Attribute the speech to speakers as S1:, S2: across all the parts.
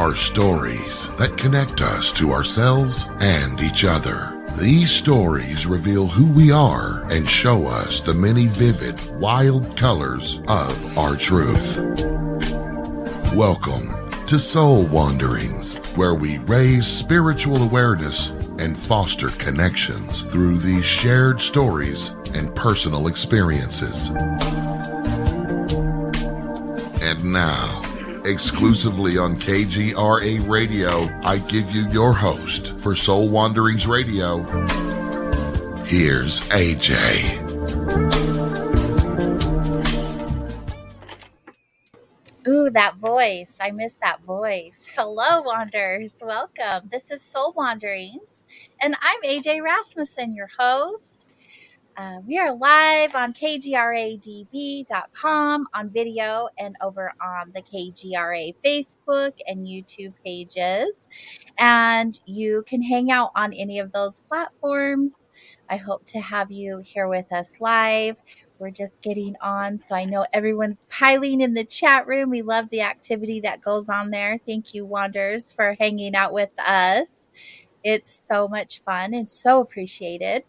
S1: are stories that connect us to ourselves and each other. These stories reveal who we are and show us the many vivid, wild colors of our truth. Welcome to Soul Wanderings, where we raise spiritual awareness and foster connections through these shared stories and personal experiences. And now, exclusively on KGRA Radio, I give you your host for Soul Wanderings Radio. Here's AJ.
S2: Ooh, that voice. I miss that voice. Hello, Wanderers. Welcome. This is Soul Wanderings, and I'm AJ Rasmussen, your host. We are live on KGRADB.com on video and over on the KGRA Facebook and YouTube pages. And you can hang out on any of those platforms. I hope to have you here with us live. We're just getting on, so I know everyone's piling in the chat room. We love the activity that goes on there. Thank you, Wanderers, for hanging out with us. It's so much fun and so appreciated.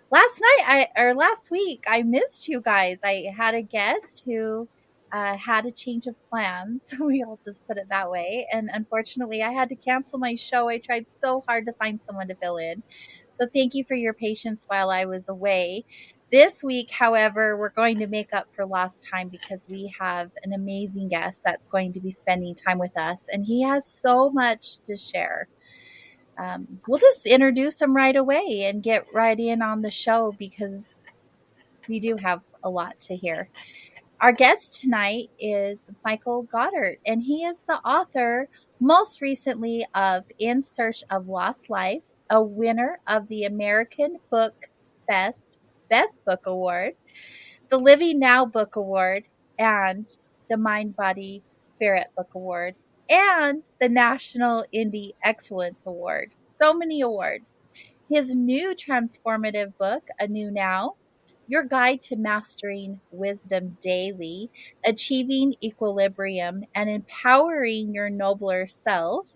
S2: Last week, I missed you guys. I had a guest who had a change of plans. We'll just put it that way. And unfortunately, I had to cancel my show. I tried so hard to find someone to fill in. So thank you for your patience while I was away. This week, however, we're going to make up for lost time because we have an amazing guest that's going to be spending time with us. And he has so much to share. We'll just introduce him right away and get right in on the show because we do have a lot to hear. Our guest tonight is Michael Goddart, and he is the author, most recently, of In Search of Lost Lives, a winner of the American Book Fest Best Book Award, the Living Now Book Award, and the Mind, Body, Spirit Book Award, and the National Indie Excellence Award. So many awards. His new transformative book, A New Now, Your Guide to Mastering Wisdom Daily, Achieving Equilibrium, and Empowering Your Nobler Self,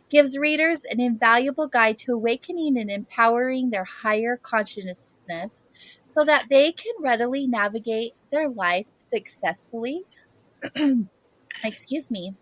S2: gives readers an invaluable guide to awakening and empowering their higher consciousness so that they can readily navigate their life successfully,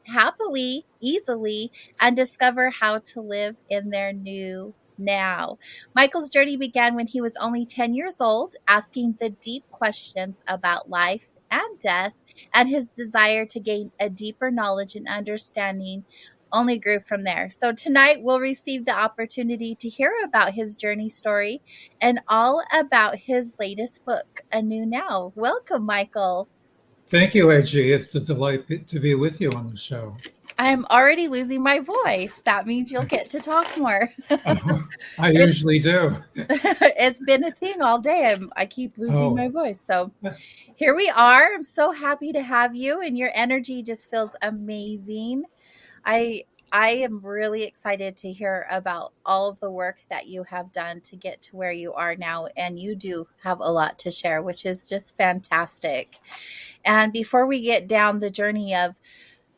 S2: happily, easily, and discover how to live in their new now. Michael's journey began when he was only 10 years old, asking the deep questions about life and death, and his desire to gain a deeper knowledge and understanding only grew from there. So tonight we'll receive the opportunity to hear about his journey story and all about his latest book, A New Now. Welcome, Michael.
S3: Thank you, AG. It's a delight to be with you on the show.
S2: I'm already losing my voice. That means you'll get to talk more.
S3: I usually do.
S2: It's been a thing all day. I keep losing my voice. So here we are. I'm so happy to have you, and your energy just feels amazing. I am really excited to hear about all of the work that you have done to get to where you are now. And you do have a lot to share, which is just fantastic. And before we get down the journey of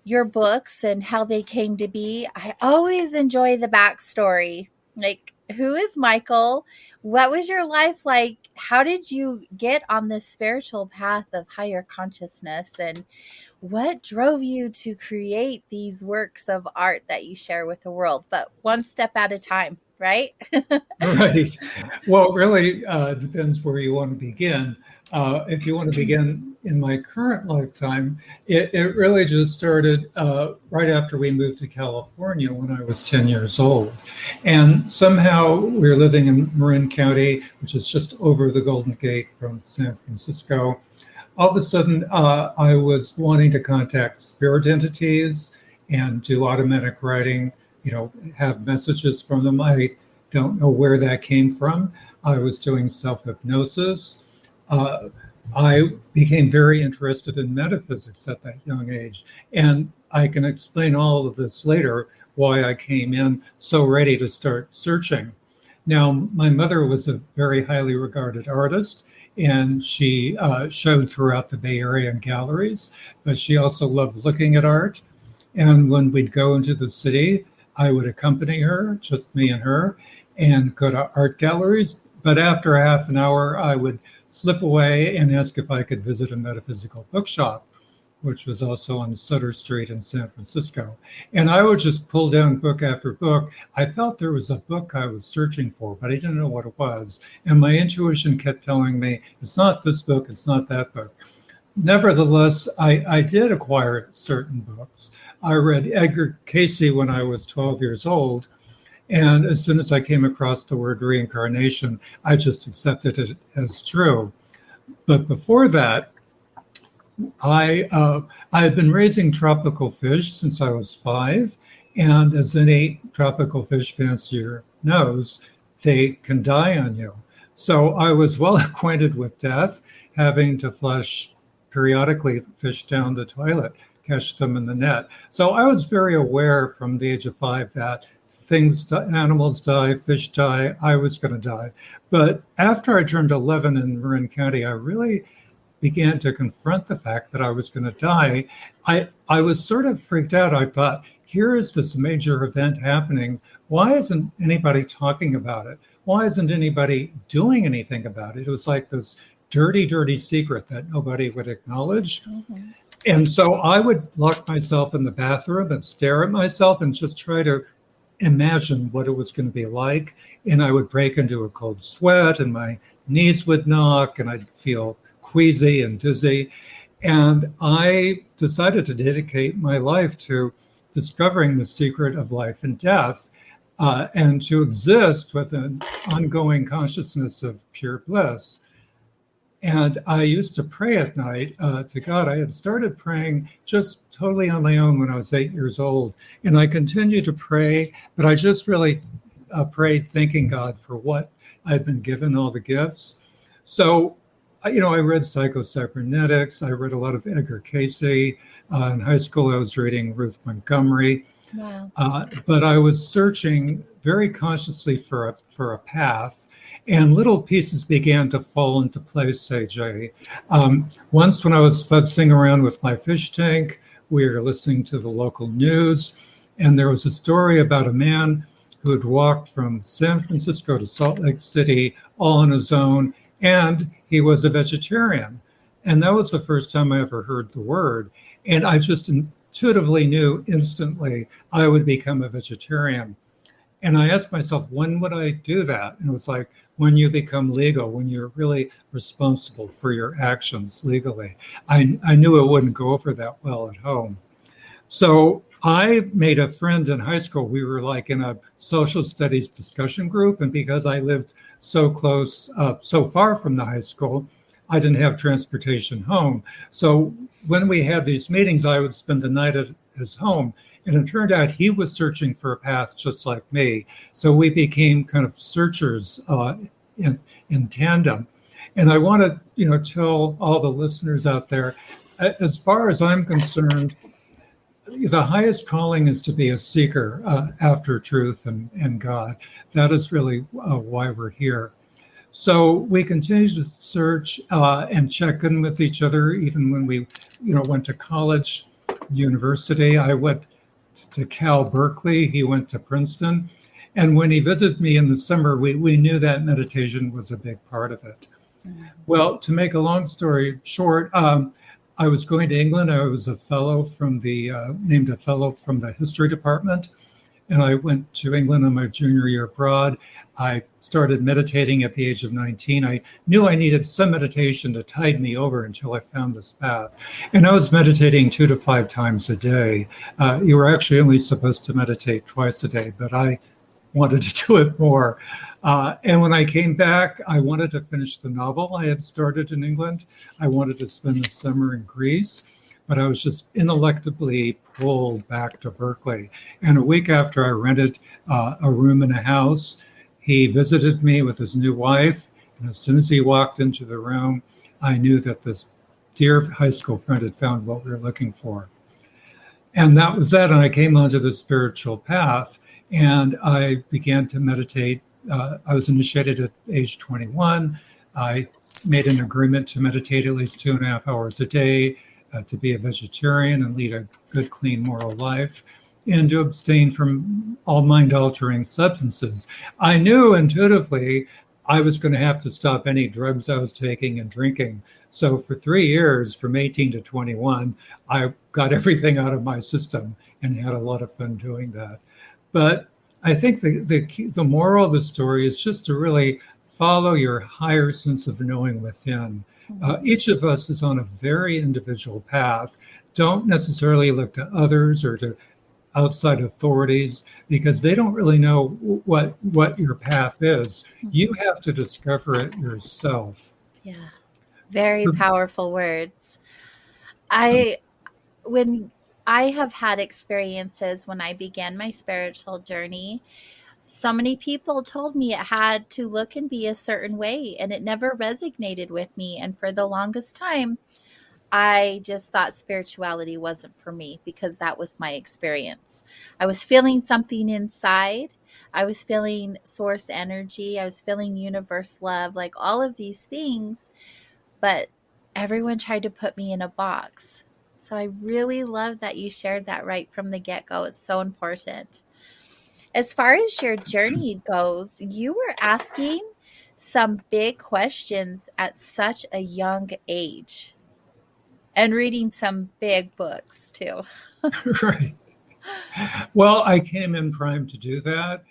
S2: your books and how they came to be, I always enjoy the backstory. Like, who is Michael? What was your life like? How did you get on this spiritual path of higher consciousness? And what drove you to create these works of art that you share with the world? But one step at a time, right?
S3: Right. Well, it really depends where you want to begin. If you want to begin in my current lifetime, it really just started right after we moved to California when I was 10 years old. And somehow we were living in Marin County, which is just over the Golden Gate from San Francisco. All of a sudden, I was wanting to contact spirit entities and do automatic writing, have messages from them. I don't know where that came from. I was doing self-hypnosis. I became very interested in metaphysics at that young age. And I can explain all of this later, why I came in so ready to start searching. Now, my mother was a very highly regarded artist, and she showed throughout the Bay Area in galleries, but she also loved looking at art. And when we'd go into the city, I would accompany her, just me and her, and go to art galleries. But after a half an hour, I would slip away and ask if I could visit a metaphysical bookshop, which was also on Sutter Street in San Francisco. And I would just pull down book after book. I felt there was a book I was searching for, but I didn't know what it was. And my intuition kept telling me, it's not this book, it's not that book. Nevertheless, I did acquire certain books. I read Edgar Cayce when I was 12 years old. And as soon as I came across the word reincarnation, I just accepted it as true. But before that, I had been raising tropical fish since I was 5, and as any tropical fish fancier knows, they can die on you. So I was well acquainted with death, having to flush periodically fish down the toilet, catch them in the net. So I was very aware from the age of 5 that animals die, fish die, I was going to die. But after I turned 11 in Marin County, I really began to confront the fact that I was going to die. I was sort of freaked out. I thought, here is this major event happening. Why isn't anybody talking about it? Why isn't anybody doing anything about it? It was like this dirty, dirty secret that nobody would acknowledge. Mm-hmm. And so I would lock myself in the bathroom and stare at myself and just try to imagine what it was going to be like. And I would break into a cold sweat and my knees would knock and I'd feel queasy and dizzy. And I decided to dedicate my life to discovering the secret of life and death, and to exist with an ongoing consciousness of pure bliss. And I used to pray at night to God. I had started praying just totally on my own when I was 8 years old. And I continued to pray, but I just really prayed thanking God for what I'd been given, all the gifts. So, I read Psycho-Cybernetics. I read a lot of Edgar Cayce. In high school, I was reading Ruth Montgomery.
S2: Wow.
S3: But I was searching very consciously for a path. And little pieces began to fall into place, AJ. Once when I was futzing around with my fish tank, we were listening to the local news, and there was a story about a man who had walked from San Francisco to Salt Lake City all on his own, and he was a vegetarian. And that was the first time I ever heard the word. And I just intuitively knew instantly I would become a vegetarian. And I asked myself, when would I do that? And it was like, when you become legal, when you're really responsible for your actions legally. I knew it wouldn't go over that well at home. So I made a friend in high school. We were like in a social studies discussion group. And because I lived so close, so far from the high school, I didn't have transportation home. So when we had these meetings, I would spend the night at his home. And it turned out he was searching for a path just like me. So we became kind of searchers in tandem. And I want to, tell all the listeners out there, as far as I'm concerned, the highest calling is to be a seeker after truth and God. That is really why we're here. So we continue to search and check in with each other, even when we, went to college, university. I went to Cal Berkeley. He went to Princeton. And when he visited me in the summer, we knew that meditation was a big part of it. Mm-hmm. Well, to make a long story short, I was going to England. I was a fellow named a fellow from the history department. And I went to England on my junior year abroad. I started meditating at the age of 19. I knew I needed some meditation to tide me over until I found this path. And I was meditating 2 to 5 times a day. You were actually only supposed to meditate twice a day, but I wanted to do it more. And when I came back, I wanted to finish the novel I had started in England. I wanted to spend the summer in Greece. But I was just ineluctably pulled back to Berkeley. And a week after I rented a room in a house, he visited me with his new wife. And as soon as he walked into the room, I knew that this dear high school friend had found what we were looking for. And that was that. And I came onto the spiritual path and I began to meditate. I was initiated at age 21. I made an agreement to meditate at least 2.5 hours a day. to be a vegetarian and lead a good, clean, moral life, and to abstain from all mind-altering substances. I knew intuitively I was going to have to stop any drugs I was taking and drinking. So for 3 years, from 18 to 21, I got everything out of my system and had a lot of fun doing that. But I think the moral of the story is just to really follow your higher sense of knowing within. Each of us is on a very individual path. Don't necessarily look to others or to outside authorities because they don't really know what your path is. You have to discover it yourself.
S2: Yeah. Very powerful words. When I have had experiences when I began my spiritual journey, so many people told me it had to look and be a certain way, and it never resonated with me. And for the longest time, I just thought spirituality wasn't for me because that was my experience. I was feeling something inside. I was feeling source energy. I was feeling universe love, like all of these things. But everyone tried to put me in a box. So I really love that you shared that right from the get-go. It's so important. As far as your journey goes, you were asking some big questions at such a young age and reading some big books too.
S3: Right. Well, I came in primed to do that.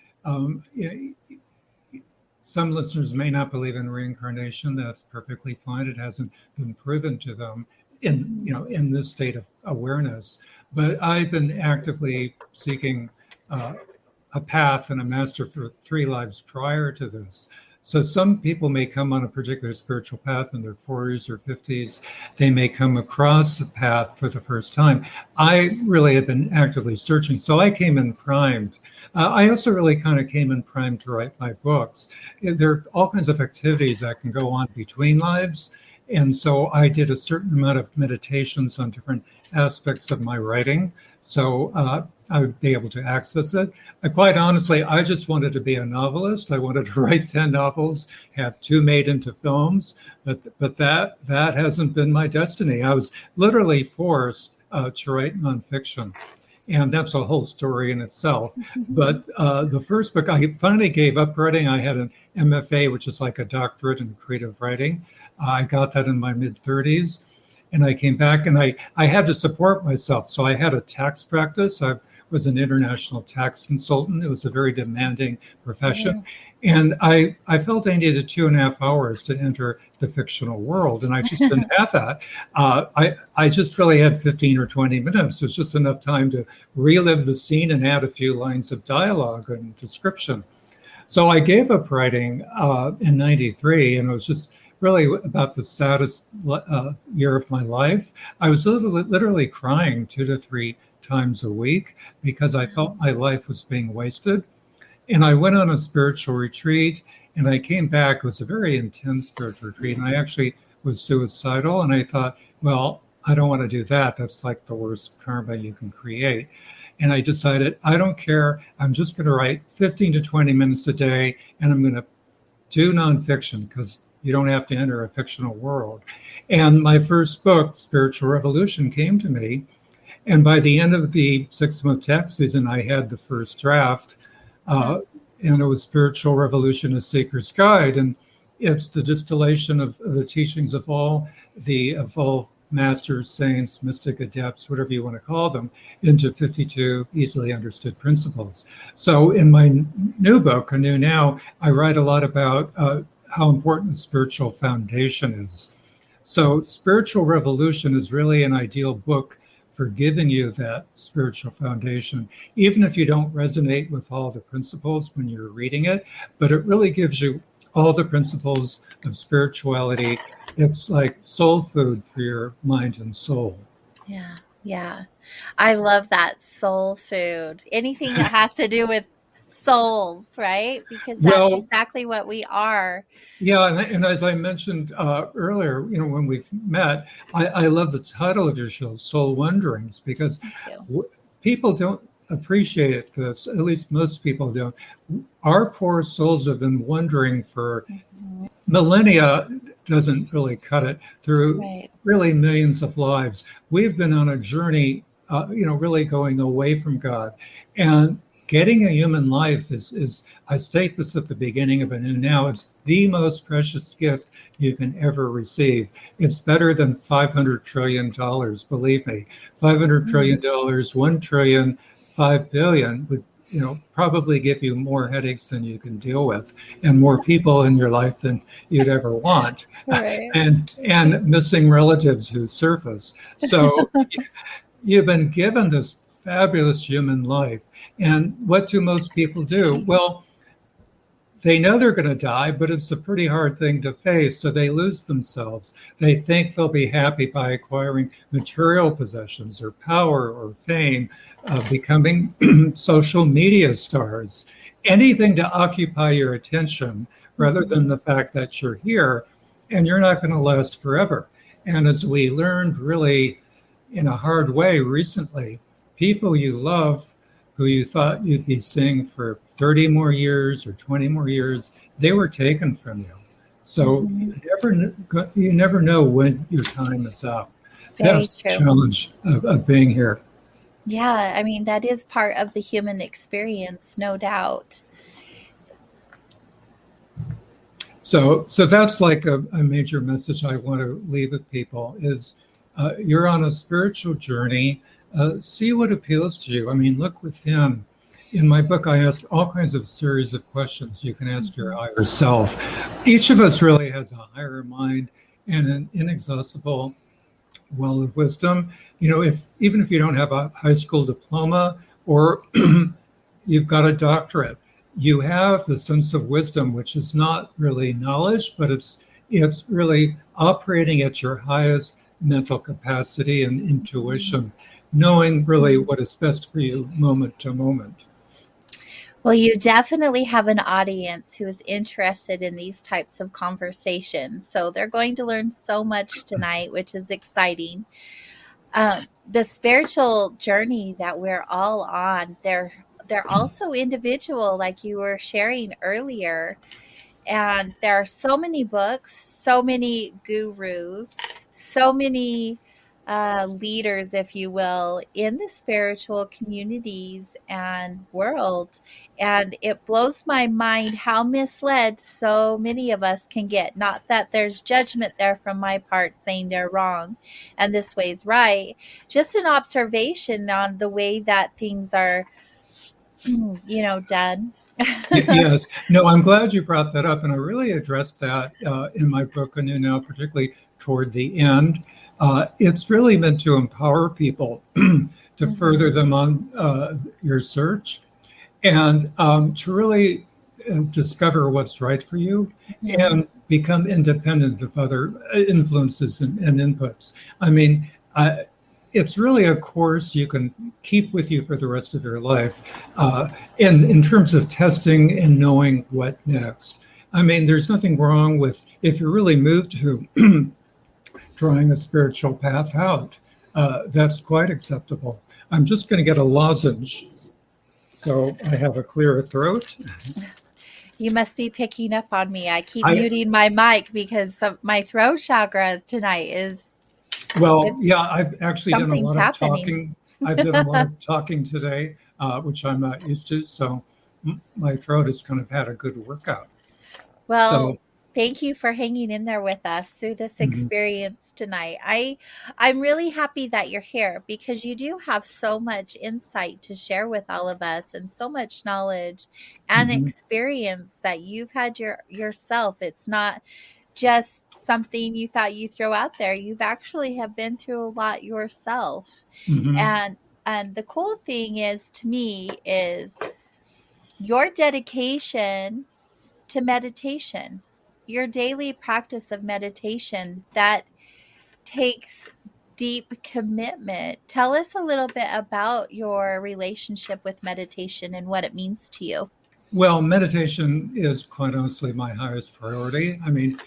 S3: Some listeners may not believe in reincarnation. That's perfectly fine. It hasn't been proven to them in this state of awareness. But I've been actively seeking a path and a master for 3 lives prior to this. So some people may come on a particular spiritual path in their 40s or 50s. They may come across the path for the first time. I really have been actively searching. So I came in primed. I also really kind of came in primed to write my books. There are all kinds of activities that can go on between lives. And so I did a certain amount of meditations on different aspects of my writing. So I would be able to access it. Quite honestly, I just wanted to be a novelist. I wanted to write 10 novels, have 2 made into films, but that hasn't been my destiny. I was literally forced to write nonfiction. And that's a whole story in itself. But the first book, I finally gave up writing. I had an MFA, which is like a doctorate in creative writing. I got that in my mid-30s. And I came back and I had to support myself. So I had a tax practice. I was an international tax consultant. It was a very demanding profession. Yeah. And I felt I needed 2.5 hours to enter the fictional world. And I just didn't have that. I just really had 15 or 20 minutes. It was just enough time to relive the scene and add a few lines of dialogue and description. So I gave up writing in 93, and it was just really about the saddest year of my life. I was literally crying 2 to 3 times a week because I felt my life was being wasted. And I went on a spiritual retreat and I came back. It was a very intense spiritual retreat. And I actually was suicidal. And I thought, well, I don't want to do that. That's like the worst karma you can create. And I decided, I don't care. I'm just going to write 15 to 20 minutes a day. And I'm going to do nonfiction because you don't have to enter a fictional world. And my first book, Spiritual Revolution, came to me. And by the end of the 6-month tax season, I had the first draft. And it was Spiritual Revolution, A Seeker's Guide. And it's the distillation of the teachings of all the evolved masters, saints, mystic adepts, whatever you want to call them, into 52 easily understood principles. So in my new book, Anew Now, I write a lot about how important the spiritual foundation is. So Spiritual Revolution is really an ideal book for giving you that spiritual foundation, even if you don't resonate with all the principles when you're reading it, but it really gives you all the principles of spirituality. It's like soul food for your mind and soul.
S2: Yeah, yeah. I love that, soul food. Anything that has to do with souls, right? Because that's exactly what we are.
S3: Yeah, and as I mentioned earlier, when we've met, I love the title of your show, Soul Wanderings, because people don't appreciate this. At least most people don't. Our poor souls have been wandering for millennia, doesn't really cut it. Through
S2: Right.
S3: really millions of lives, we've been on a journey, really going away from God. And getting a human life is, I state this at the beginning of Anew Now, it's the most precious gift you can ever receive. It's better than $500 trillion, believe me. $500 trillion,
S2: Mm.
S3: 1 trillion, 5 billion would, probably give you more headaches than you can deal with, and more people in your life than you'd ever want,
S2: Right.
S3: and missing relatives who surface. So you've been given this fabulous human life. And what do most people do? Well, they know they're going to die, but it's a pretty hard thing to face. So they lose themselves. They think they'll be happy by acquiring material possessions or power or fame, becoming social media stars, anything to occupy your attention rather than the fact that you're here and you're not going to last forever. And as we learned really in a hard way recently, people you love who you thought you'd be seeing for 30 more years or 20 more years, they were taken from you. So
S2: Mhm.
S3: you never know when your time is up.
S2: Very
S3: That's the
S2: true.
S3: challenge of being here.
S2: Yeah, I mean, that is part of the human experience, no doubt.
S3: So that's like a major message I want to leave with people is you're on a spiritual journey. See what appeals to you. I mean, look within. In my book, I ask all kinds of series of questions you can ask your
S2: Mhm.
S3: higher self. Each of us really has a higher mind and an inexhaustible well of wisdom. If even if you don't have a high school diploma or you've got a doctorate, you have the sense of wisdom, which is not really knowledge, but it's really operating at your highest mental capacity and intuition, knowing really what is best for you moment to moment.
S2: Well, you definitely have an audience who is interested in these types of conversations. So they're going to learn so much tonight, which is exciting. The spiritual journey that we're all on, they're also individual, like you were sharing earlier. And there are so many books, so many gurus, so many leaders, if you will, in the spiritual communities and world. And it blows my mind how misled so many of us can get. Not that there's judgment there from my part saying they're wrong and this way's right, just an observation on the way that things are, done.
S3: Yes. No, I'm glad you brought that up. And I really addressed that in my book, Anew Now, particularly toward the end. It's really meant to empower people to further
S2: Mhm.
S3: them on your search and to really discover what's right for you
S2: Mhm.
S3: and become independent of other influences and inputs. I mean, it's really a course you can keep with you for the rest of your life in terms of testing and knowing what next. I mean, there's nothing wrong with if you're really moved to drawing a spiritual path out. That's quite acceptable. I'm just going to get a lozenge so I have a clearer throat.
S2: You must be picking up on me. I keep
S3: I
S2: muting my mic because my throat chakra tonight is
S3: Well, yeah,
S2: it's
S3: I've actually done a
S2: something's
S3: lot of
S2: happening.
S3: talking. I've done a lot of talking today, which I'm not used to. So my throat has kind of had a good workout. So
S2: Well, thank you for hanging in there with us through this
S3: mhm,
S2: experience tonight. I'm really happy that you're here because you do have so much insight to share with all of us and so much knowledge and
S3: mhm,
S2: experience that you've had yourself. It's not just something you thought you throw out there. You've actually have been through a lot yourself.
S3: mhm.
S2: And the cool thing is to me is your dedication to meditation, your daily practice of meditation that takes deep commitment. Tell us a little bit about your relationship with meditation and what it means to you.
S3: Well, meditation is quite honestly my highest priority. I mean,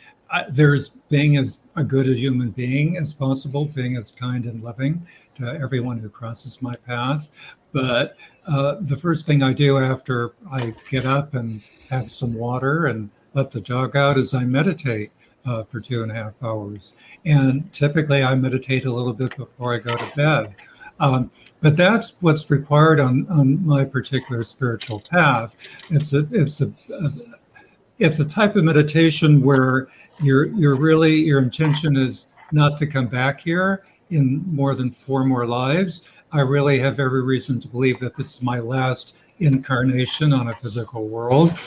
S3: there's being as a good a human being as possible, being as kind and loving to everyone who crosses my path. But the first thing I do after I get up and have some water and let the dog out is I meditate. for 2.5 hours. And typically I meditate a little bit before I go to bed. But that's what's required on my particular spiritual path. It's a type of meditation where you're really, your intention is not to come back here in more than 4 more lives. I really have every reason to believe that this is my last incarnation on a physical world.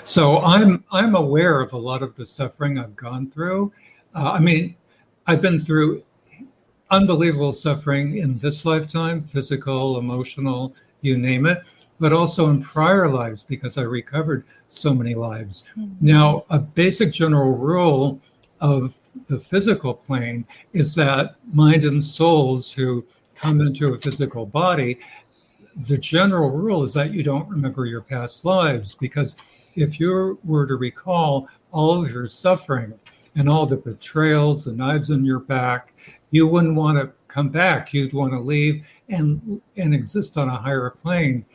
S3: So I'm aware of a lot of the suffering I've gone through. I mean, I've been through unbelievable suffering in this lifetime, physical, emotional, you name it, but also in prior lives because I recovered so many lives. Now, a basic general rule of the physical plane is that mind and souls who come into a physical body, the general rule is that you don't remember your past lives, because if you were to recall all of your suffering and all the betrayals, the knives in your back, you wouldn't want to come back. You'd want to leave and exist on a higher plane.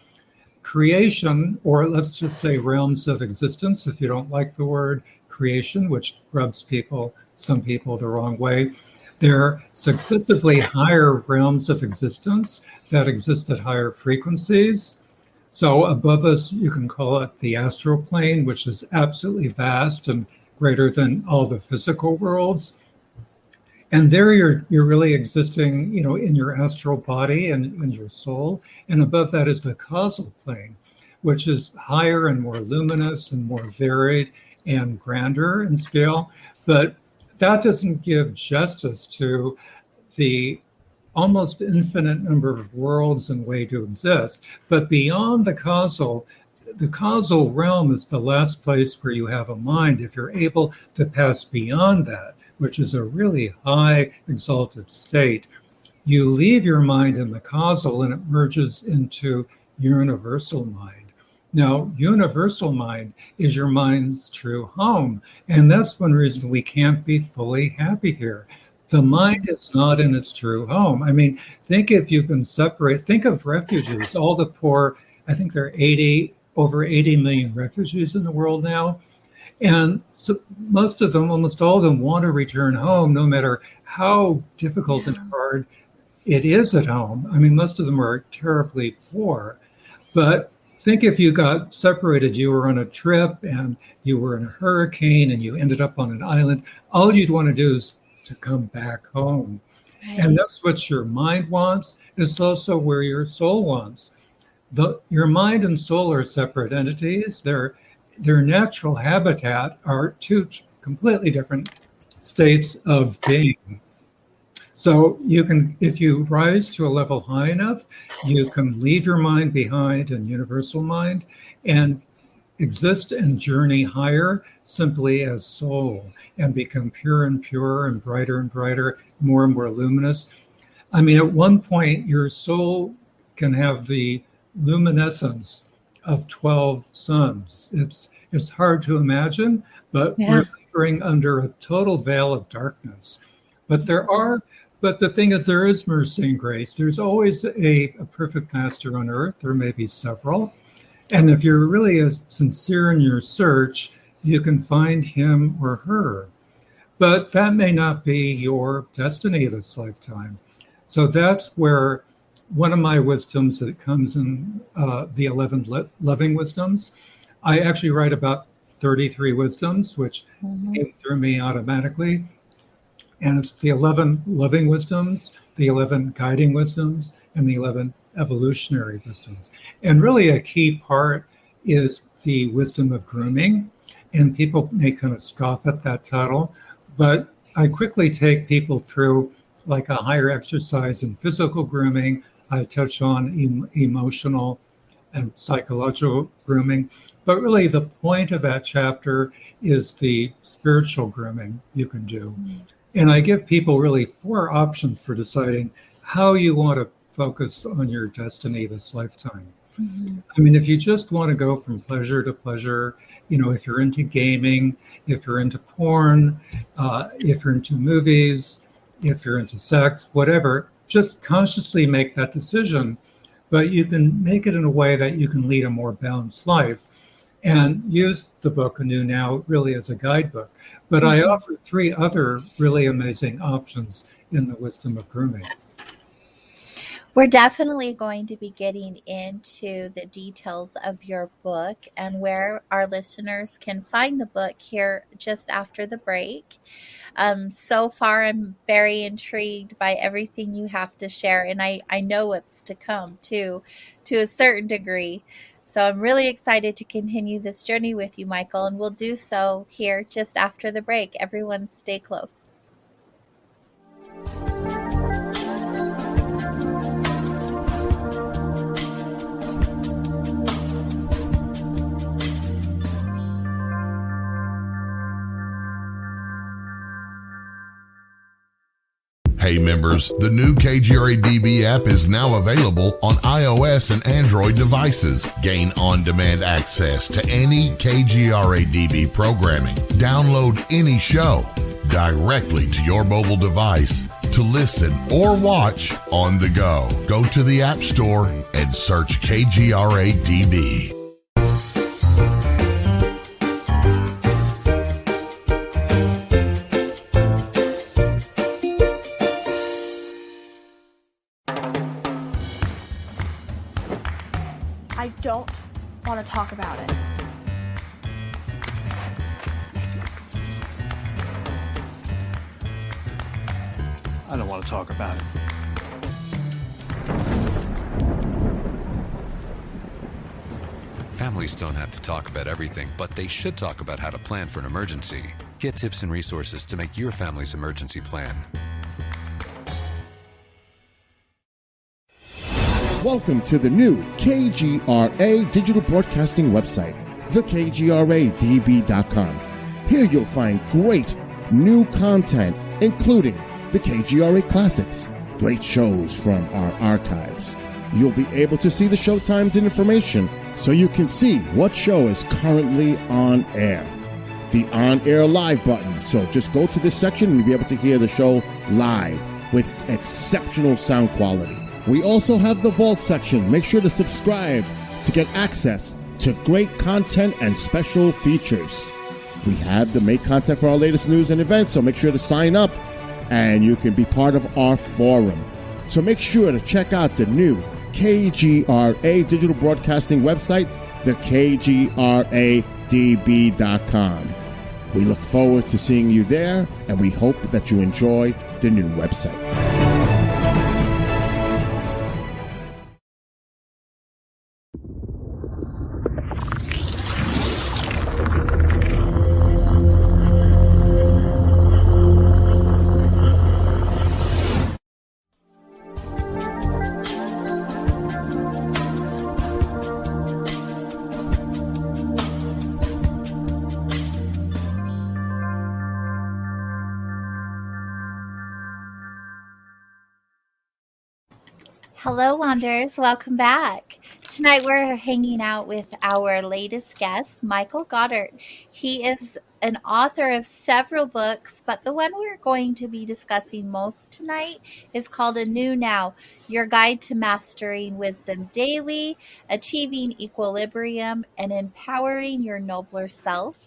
S3: Creation, or let's just say realms of existence, if you don't like the word creation, which rubs some people the wrong way, they're successively higher realms of existence that exist at higher frequencies. So above us, you can call it the astral plane, which is absolutely vast and greater than all the physical worlds. And there you're really existing, in your astral body and in your soul. And above that is the causal plane, which is higher and more luminous and more varied and grander in scale. But that doesn't give justice to the almost infinite number of worlds and way to exist. But beyond the causal realm is the last place where you have a mind. If you're able to pass beyond that, which is a really high exalted state, you leave your mind in the causal and it merges into universal mind. Now, universal mind is your mind's true home. And that's one reason we can't be fully happy here. The mind is not in its true home. I mean, think if you've been separated, think of refugees, all the poor, I think there are over 80 million refugees in the world now. And so most of them, almost all of them, want to return home, no matter how difficult and hard it is at home. I mean, most of them are terribly poor. But think if you got separated, you were on a trip and you were in a hurricane and you ended up on an island, all you'd want to do is to come back home. Right. And that's what your mind wants. It's also where your soul wants. Your mind and soul are separate entities. Their natural habitat are two completely different states of being. So you can, if you rise to a level high enough, you can leave your mind behind in universal mind and exist and journey higher simply as soul and become pure and purer and brighter, more and more luminous. I mean, at one point, your soul can have the luminescence of 12 suns. It's hard to imagine, but we're living under a total veil of darkness. But the thing is, there is mercy and grace. There's always a perfect master on earth. There may be several. And if you're really as sincere in your search, you can find him or her. But that may not be your destiny this lifetime. So that's where one of my wisdoms that comes in the 11 loving wisdoms. I actually write about 33 wisdoms, which came through me automatically. And it's the 11 loving wisdoms, the 11 guiding wisdoms, and the 11 evolutionary wisdoms. And really a key part is the wisdom of grooming. And people may kind of scoff at that title, but I quickly take people through like a higher exercise in physical grooming. I touch on emotional and psychological grooming. But really the point of that chapter is the spiritual grooming you can do. And I give people really 4 options for deciding how you want to focus on your destiny this lifetime. I mean, if you just want to go from pleasure to pleasure, if you're into gaming, if you're into porn, if you're into movies, if you're into sex, whatever, just consciously make that decision. But you can make it in a way that you can lead a more balanced life. and used the book Anew Now really as a guidebook. But I
S2: Mhm.
S3: offer 3 other really amazing options in the wisdom of grooming.
S2: We're definitely going to be getting into the details of your book and where our listeners can find the book here just after the break. So far, I'm very intrigued by everything you have to share, and I know what's to come too, to a certain degree. So I'm really excited to continue this journey with you, Michael, and we'll do so here just after the break. Everyone, stay close.
S1: Hey members, the new KGRA-DB app is now available on iOS and Android devices. Gain on-demand access to any KGRA-DB programming. Download any show directly to your mobile device to listen or watch on the go. Go to the App Store and search KGRA-DB.
S4: I don't want to talk about it.
S5: I don't want to talk about it.
S6: Families don't have to talk about everything, but they should talk about how to plan for an emergency. Get tips and resources to make your family's emergency plan.
S7: Welcome to the new KGRA digital broadcasting website, thekgradb.com. Here you'll find great new content, including the KGRA Classics, great shows from our archives. You'll be able to see the show times and information so you can see what show is currently on air. The on-air live button, so just go to this section and you'll be able to hear the show live with exceptional sound quality. We also have the Vault section. Make sure to subscribe to get access to great content and special features. We have the make content for our latest news and events, so make sure to sign up and you can be part of our forum. So make sure to check out the new KGRA digital broadcasting website, thekgradb.com. We look forward to seeing you there, and we hope that you enjoy the new website.
S2: Hello, Wanderers. Welcome back. Tonight we're hanging out with our latest guest, Michael Goddart. He is an author of several books, but the one we're going to be discussing most tonight is called Anew Now, Your Guide to Mastering Wisdom Daily, Achieving Equilibrium, and Empowering Your Nobler Self.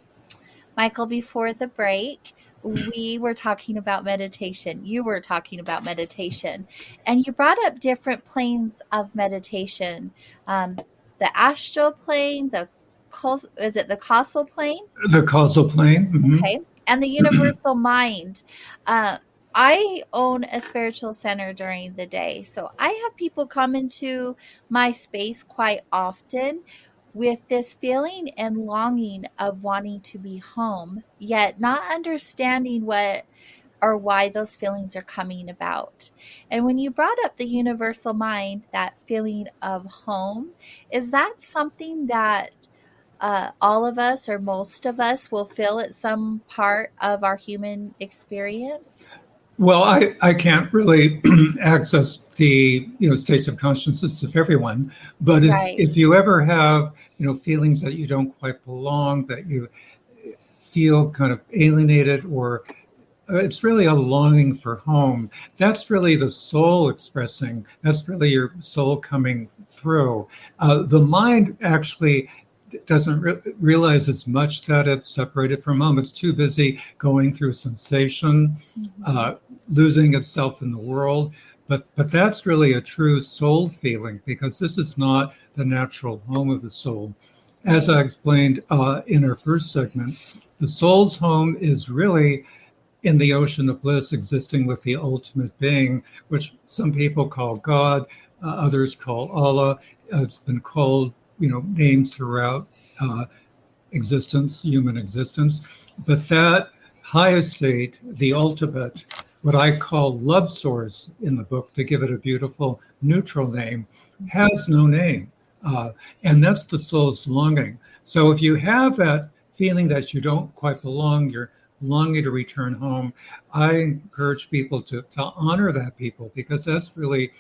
S2: Michael, before the break, we were talking about meditation. You were talking about meditation, and you brought up different planes of meditation. The astral plane, is it the causal plane?
S3: The causal plane. Mm-hmm.
S2: Okay. And the universal mind. I own a spiritual center during the day. So I have people come into my space quite often with this feeling and longing of wanting to be home, yet not understanding what or why those feelings are coming about. And when you brought up the universal mind, that feeling of home, is that something that all of us or most of us will feel at some part of our human experience?
S3: Well, I can't really access the states of consciousness of everyone, but
S2: Right.
S3: if you ever have feelings that you don't quite belong, that you feel kind of alienated, or it's really a longing for home, that's really the soul expressing. That's really your soul coming through. The mind actually doesn't realize as much that it's separated from home. It's too busy going through sensation, losing itself in the world. But that's really a true soul feeling, because this is not the natural home of the soul. As I explained in our first segment, the soul's home is really in the ocean of bliss, existing with the ultimate being, which some people call God, others call Allah. It's been called, names throughout existence, human existence. But that highest state, the ultimate, what I call love source in the book, to give it a beautiful neutral name, has no name. And that's the soul's longing. So if you have that feeling that you don't quite belong, you're longing to return home, I encourage people to honor that people, because that's really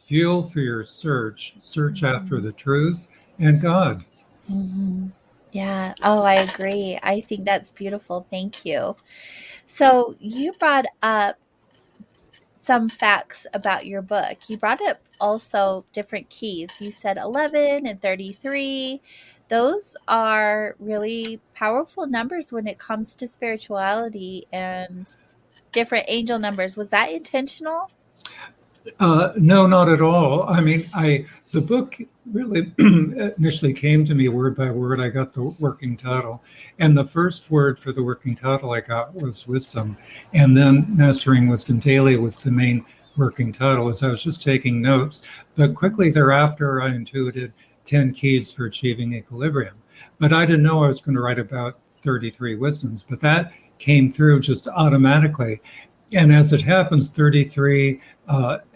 S3: fuel for your search after the truth and God.
S2: Mm-hmm. Yeah. Oh, I agree. I think that's beautiful. Thank you. So you brought up some facts about your book. You brought up also different keys. You said 11 and 33. Those are really powerful numbers when it comes to spirituality and different angel numbers. Was that intentional?
S3: No, not at all. I mean, the book really initially came to me word by word. I got the working title, and the first word for the working title I got was wisdom, and then Mastering Wisdom Daily was the main working title, as I was just taking notes. But quickly thereafter, I intuited 10 keys for achieving equilibrium. But I didn't know I was going to write about 33 wisdoms, but that came through just automatically. And as it happens, 33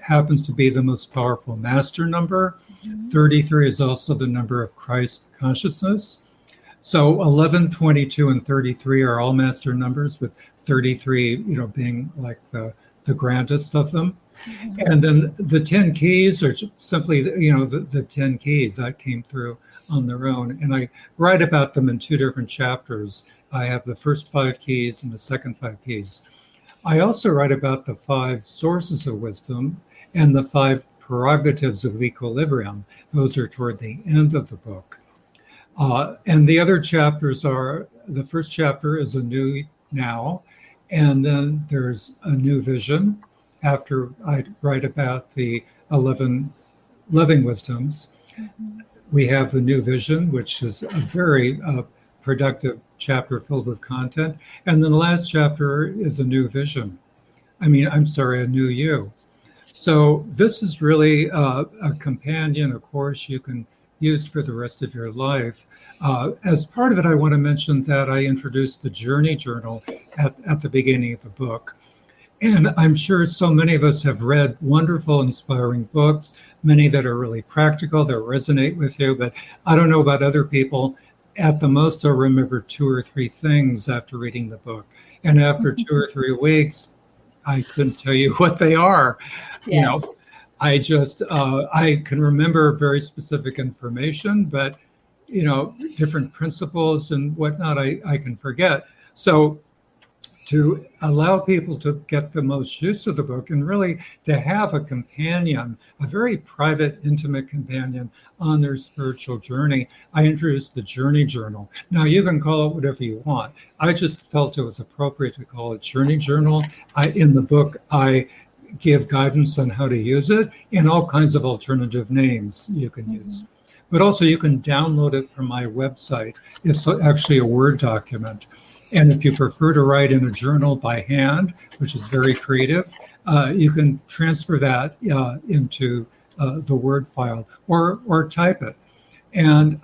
S3: happens to be the most powerful master number. 33 is also the number of Christ consciousness. So 11, 22, and 33 are all master numbers, with 33, being like the grandest of them. And then the 10 keys are simply, the 10 keys that came through on their own. And I write about them in 2 different chapters. I have the first 5 keys and the second 5 keys. I also write about the 5 sources of wisdom and the 5 prerogatives of equilibrium. Those are toward the end of the book. And the other chapters are, the first chapter is a new now, and then there's a new vision after I write about the 11 loving wisdoms. We have the new vision, which is a very productive chapter filled with content. And then the last chapter is a new vision. A new you. So this is really a companion, a course you can use for the rest of your life. As part of it, I want to mention that I introduced the Journey Journal at the beginning of the book. And I'm sure so many of us have read wonderful, inspiring books, many that are really practical, that resonate with you, but I don't know about other people. At the most, I'll remember 2 or 3 things after reading the book. And after 2 or 3 weeks, I couldn't tell you what they are.
S2: Yes.
S3: I just, I can remember very specific information, but, different principles and whatnot, I can forget. So to allow people to get the most use of the book, and really to have a companion, a very private, intimate companion on their spiritual journey, I introduced the Journey Journal. Now, you can call it whatever you want. I just felt it was appropriate to call it Journey Journal. In the book, I give guidance on how to use it and all kinds of alternative names you can use. But also you can download it from my website. It's actually a Word document. And if you prefer to write in a journal by hand, which is very creative, you can transfer that into the Word file or type it. And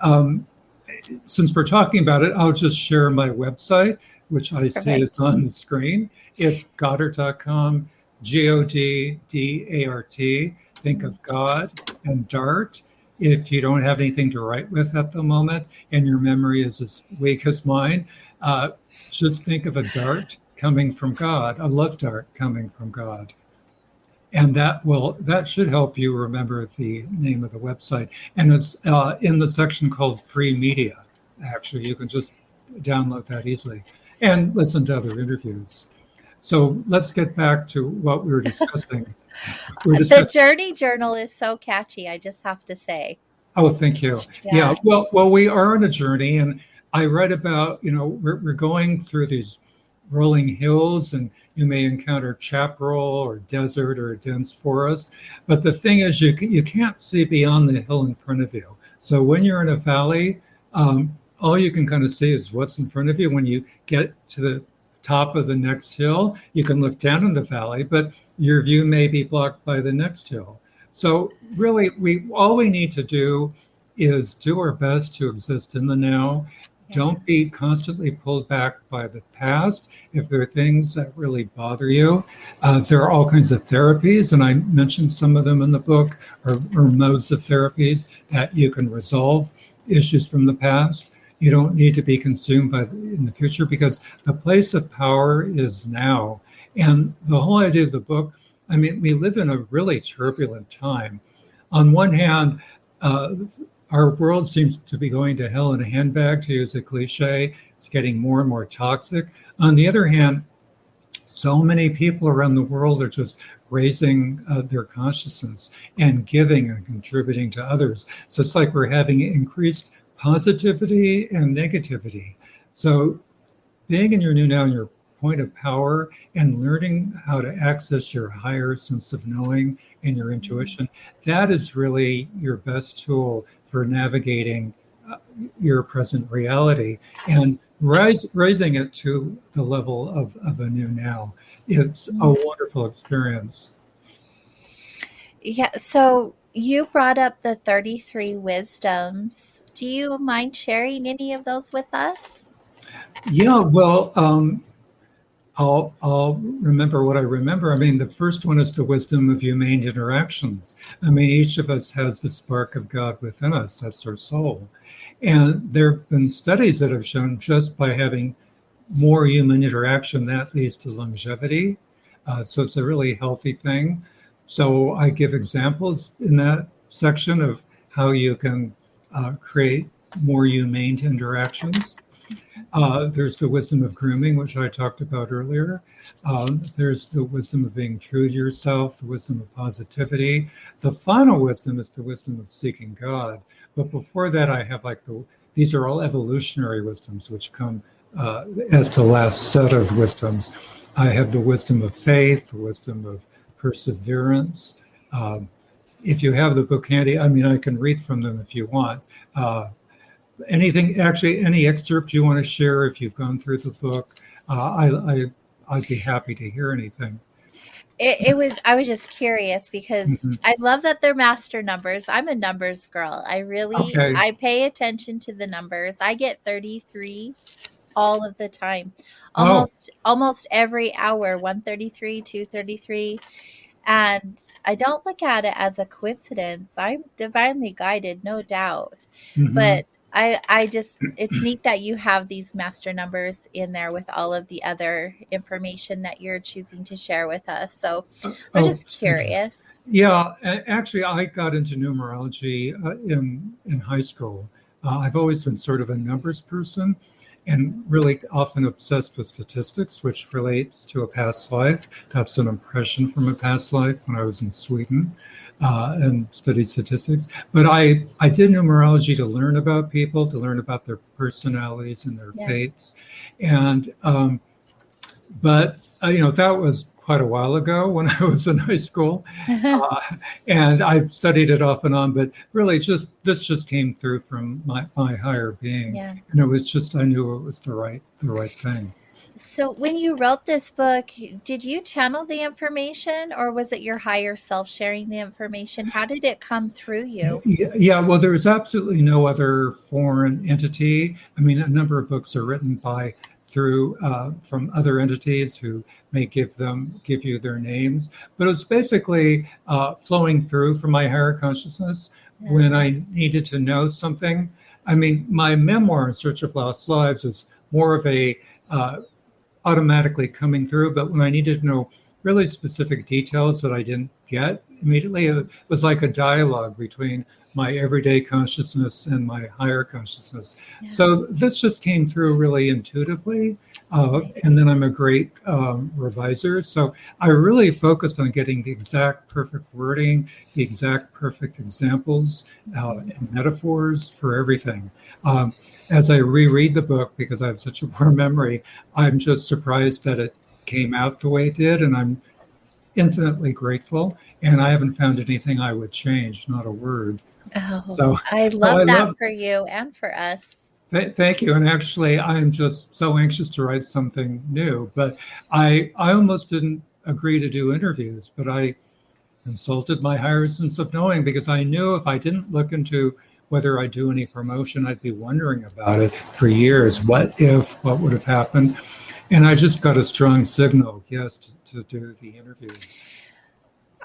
S3: since we're talking about it, I'll just share my website, which I see is on the screen. It's Goddart.com, Goddart. Think of God and Dart. If you don't have anything to write with at the moment and your memory is as weak as mine, just think of a dart coming from God, a love dart coming from God. And that should help you remember the name of the website. And it's in the section called Free Media. Actually, you can just download that easily and listen to other interviews. So let's get back to what we were discussing.
S2: The Journey Journal is so catchy, I just have to say.
S3: Oh, thank you.
S2: Yeah.
S3: Yeah, well, we are on a journey, and I read about, we're going through these rolling hills, and you may encounter chaparral or desert or a dense forest. But the thing is, you can't see beyond the hill in front of you. So when you're in a valley, all you can kind of see is what's in front of you. When you get to the top of the next hill, you can look down in the valley, but your view may be blocked by the next hill. So really, we all we need to do is do our best to exist in the now.
S2: Yeah.
S3: Don't be constantly pulled back by the past. If there are things that really bother you, there are all kinds of therapies, and I mentioned some of them in the book, or modes of therapies that you can resolve issues from the past. You don't need to be consumed in the future, because the place of power is now. And the whole idea of the book, I mean, we live in a really turbulent time. On one hand, our world seems to be going to hell in a handbag, to use a cliche. It's getting more and more toxic. On the other hand, so many people around the world are just raising their consciousness and giving and contributing to others. So it's like we're having increased positivity and negativity. So being in your new now, in your point of power, and learning how to access your higher sense of knowing and your intuition, that is really your best tool for navigating your present reality and raising it to the level of a new now. It's a wonderful experience.
S2: Yeah. So you brought up the 33 wisdoms. Do you mind sharing any of those with us?
S3: Yeah, well, I'll remember what I remember. I mean, the first one is the wisdom of humane interactions. I mean, each of us has the spark of God within us. That's our soul. And there have been studies that have shown just by having more human interaction, that leads to longevity. So it's a really healthy thing. So I give examples in that section of how you can create more humane interactions. There's the wisdom of grooming, which I talked about earlier. There's the wisdom of being true to yourself, the wisdom of positivity. The final wisdom is the wisdom of seeking God. But before that, I have these are all evolutionary wisdoms, which come as the last set of wisdoms. I have the wisdom of faith, the wisdom of perseverance. If you have the book handy, I mean, I can read from them if you want. Any excerpt you want to share if you've gone through the book, I'd be happy to hear anything.
S2: I was just curious because I love that they're master numbers. I'm a numbers girl.
S3: Okay.
S2: I pay attention to the numbers. I get 33 all of the time. Almost every hour, 133, 233. And I don't look at it as a coincidence. I'm divinely guided, no doubt. But I just, it's neat that you have these master numbers in there with all of the other information that you're choosing to share with us. So we're just curious.
S3: Yeah, actually, I got into numerology in high school. I've always been sort of a numbers person, and really often obsessed with statistics, which relates to a past life. That's an impression from a past life when I was in Sweden and studied statistics. But I did numerology to learn about people, to learn about their personalities and their fates. And, but that was quite a while ago when I was in high school. And I've studied it off and on, but really this just came through from my higher being.
S2: Yeah.
S3: And it was just, I knew it was the right thing.
S2: So when you wrote this book, did you channel the information or was it your higher self sharing the information? How did it come through you?
S3: Yeah, well, there is absolutely no other foreign entity. I mean, a number of books are written from other entities who may give you their names, but it's basically flowing through from my higher consciousness when I needed to know something. I mean, my memoir, In Search of Lost Lives, is more of a automatically coming through, but when I needed to know really specific details that I didn't get immediately, it was like a dialogue between my everyday consciousness and my higher consciousness.
S2: Yeah.
S3: So this just came through really intuitively. And then I'm a great reviser. So I really focused on getting the exact perfect wording, the exact perfect examples and metaphors for everything. As I reread the book, because I have such a poor memory, I'm just surprised that it came out the way it did. And I'm infinitely grateful. And I haven't found anything I would change, not a word.
S2: Oh,
S3: So,
S2: I
S3: so
S2: love
S3: I
S2: that
S3: love
S2: for you and for us.
S3: Thank you. And actually, I'm just so anxious to write something new. But I almost didn't agree to do interviews, but I consulted my higher sense of knowing because I knew if I didn't look into whether I do any promotion, I'd be wondering about it for years. What if, what would have happened? And I just got a strong signal, yes, to do the interviews.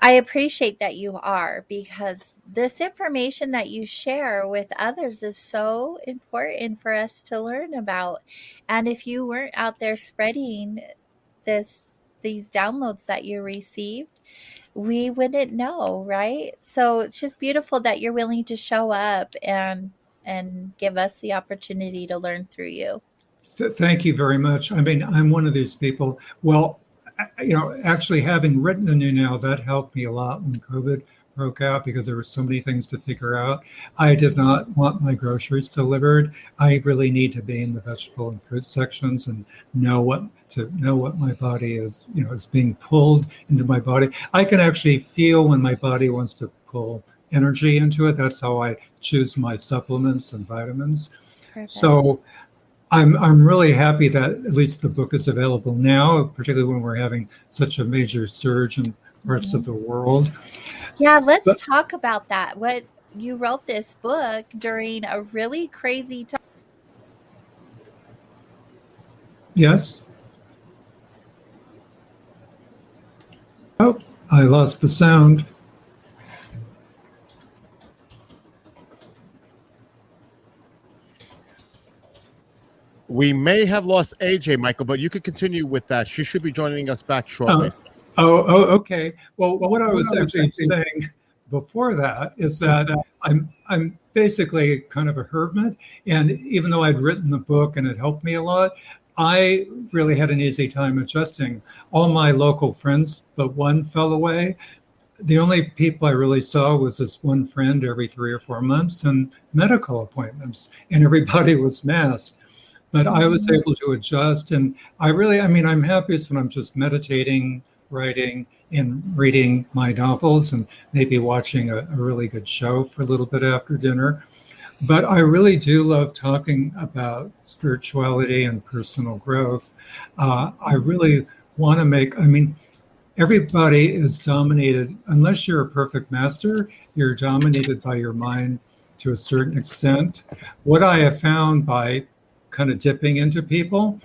S2: I appreciate that you are, because this information that you share with others is so important for us to learn about. And if you weren't out there spreading these downloads that you received, we wouldn't know, right? So it's just beautiful that you're willing to show up and give us the opportunity to learn through you.
S3: Thank you very much. I mean, I'm one of these people. Well, actually having written the new now, that helped me a lot when COVID broke out because there were so many things to figure out. I did not want my groceries delivered. I really need to be in the vegetable and fruit sections and know what my body is being pulled into my body. I can actually feel when my body wants to pull energy into it. That's how I choose my supplements and vitamins.
S2: Perfect.
S3: So I'm really happy that at least the book is available now, particularly when we're having such a major surge in parts of the world.
S2: Yeah, let's talk about that. What you wrote this book during a really crazy time.
S3: Yes. Oh, I lost the sound.
S7: We may have lost AJ, Michael, but you could continue with that. She should be joining us back shortly.
S3: Okay. Well, what I was actually saying before that is that I'm basically kind of a hermit, and even though I'd written the book and it helped me a lot, I really had an easy time adjusting. All my local friends but one fell away. The only people I really saw was this one friend every 3 or 4 months and medical appointments, and everybody was masked. But I was able to adjust, and I'm happiest when I'm just meditating, writing, and reading my novels, and maybe watching a really good show for a little bit after dinner. But I really do love talking about spirituality and personal growth. I really want to everybody is dominated, unless you're a perfect master, you're dominated by your mind to a certain extent. What I have found by kind of dipping into people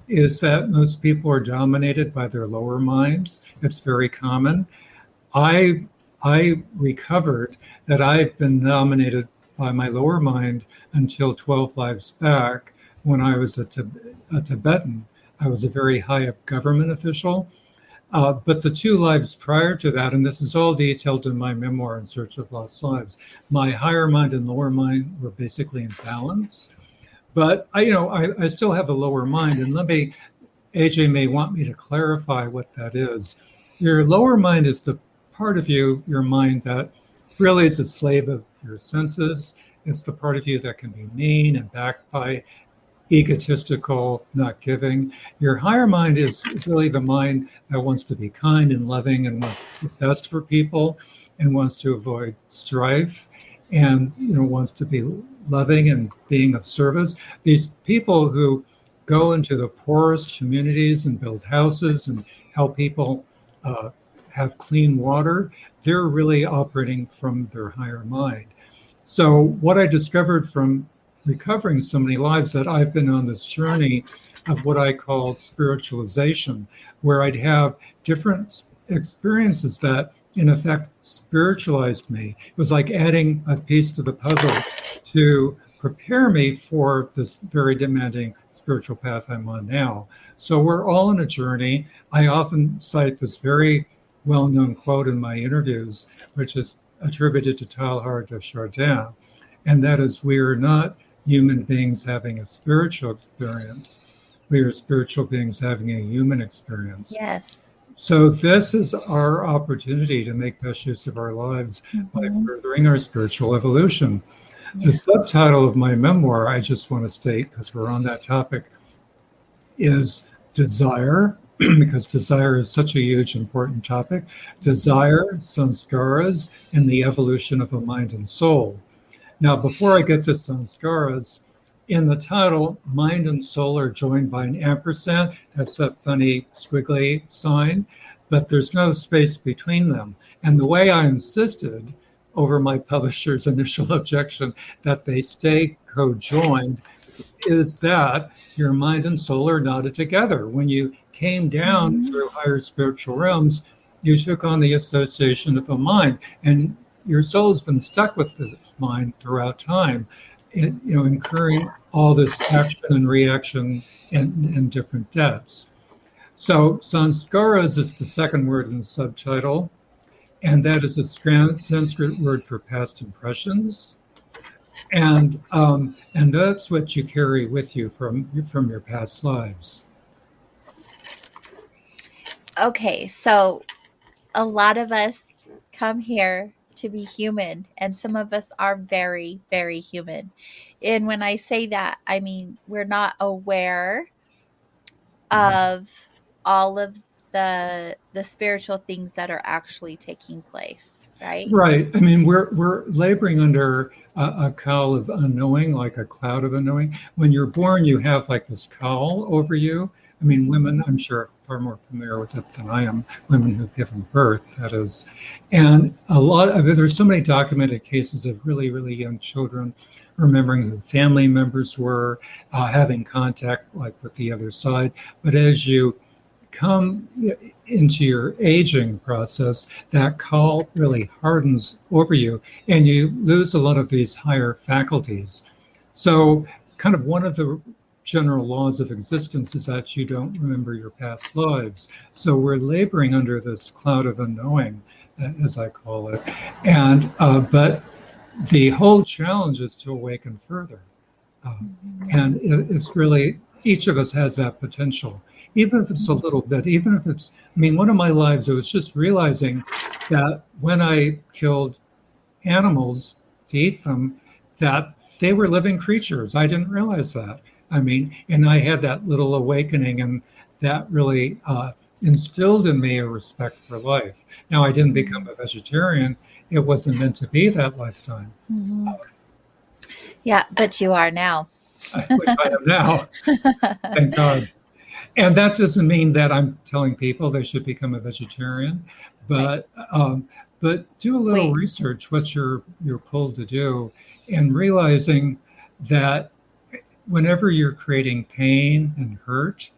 S3: is that most people are dominated by their lower minds. It's very common. I recovered that I've been dominated by my lower mind until 12 lives back when I was a Tibetan. I was a very high up government official. But the 2 lives prior to that, and this is all detailed in my memoir, In Search of Lost Lives, my higher mind and lower mind were basically in balance. But I still have a lower mind, and AJ may want me to clarify what that is. Your lower mind is the part of your mind that really is a slave of your senses. It's the part of you that can be mean and backed by egotistical, not giving. Your higher mind is really the mind that wants to be kind and loving and wants the best for people and wants to avoid strife and wants to be loving and being of service. These people who go into the poorest communities and build houses and help people have clean water, they're really operating from their higher mind. So what I discovered from recovering so many lives, that I've been on this journey of what I call spiritualization, where I'd have different experiences that in effect spiritualized me. It was like adding a piece to the puzzle to prepare me for this very demanding spiritual path I'm on now. So we're all on a journey. I often cite this very well-known quote in my interviews, which is attributed to Teilhard de Chardin, and that is we are not human beings having a spiritual experience. We are spiritual beings having a human experience.
S2: Yes.
S3: So this is our opportunity to make best use of our lives by furthering our spiritual evolution. The subtitle of my memoir, I just want to state, because we're on that topic, is Desire, because desire is such a huge, important topic. Desire, Sanskaras, and the evolution of a mind and soul. Now, before I get to Sanskaras, in the title, mind and soul are joined by an ampersand. That's that funny squiggly sign, but there's no space between them. And the way I insisted over my publisher's initial objection that they stay co-joined is that your mind and soul are knotted together. When you came down through higher spiritual realms, you took on the association of a mind, and your soul has been stuck with this mind throughout time, incurring all this action and reaction in different depths. So sanskaras is the second word in the subtitle, and that is a Sanskrit word for past impressions. And that's what you carry with you from your past lives.
S2: Okay, so a lot of us come here to be human, and some of us are very, very human. And when I say that, I mean we're not aware of all of the spiritual things that are actually taking place, right?
S3: Right. I mean, we're laboring under a cowl of unknowing, like a cloud of unknowing. When you're born, you have like this cowl over you. I mean, women, I'm sure, are far more familiar with it than I am. Women who've given birth, that is, and a lot of there's so many documented cases of really, really young children remembering who family members were, having contact like with the other side. But as you come into your aging process, that cowl really hardens over you and you lose a lot of these higher faculties. So kind of one of the general laws of existence is that you don't remember your past lives. So we're laboring under this cloud of unknowing, as I call it. And but the whole challenge is to awaken further. And it's really, each of us has that potential. Even if it's a little bit, even if it's, I mean, one of my lives, I was just realizing that when I killed animals to eat them, that they were living creatures. I didn't realize that. I mean, and I had that little awakening, and that really instilled in me a respect for life. Now, I didn't become a vegetarian. It wasn't meant to be that lifetime.
S2: Yeah, but you are now.
S3: Which I am now. Thank God. And that doesn't mean that I'm telling people they should become a vegetarian, but do a little research, what you're pulled to do, and realizing that whenever you're creating pain and hurt,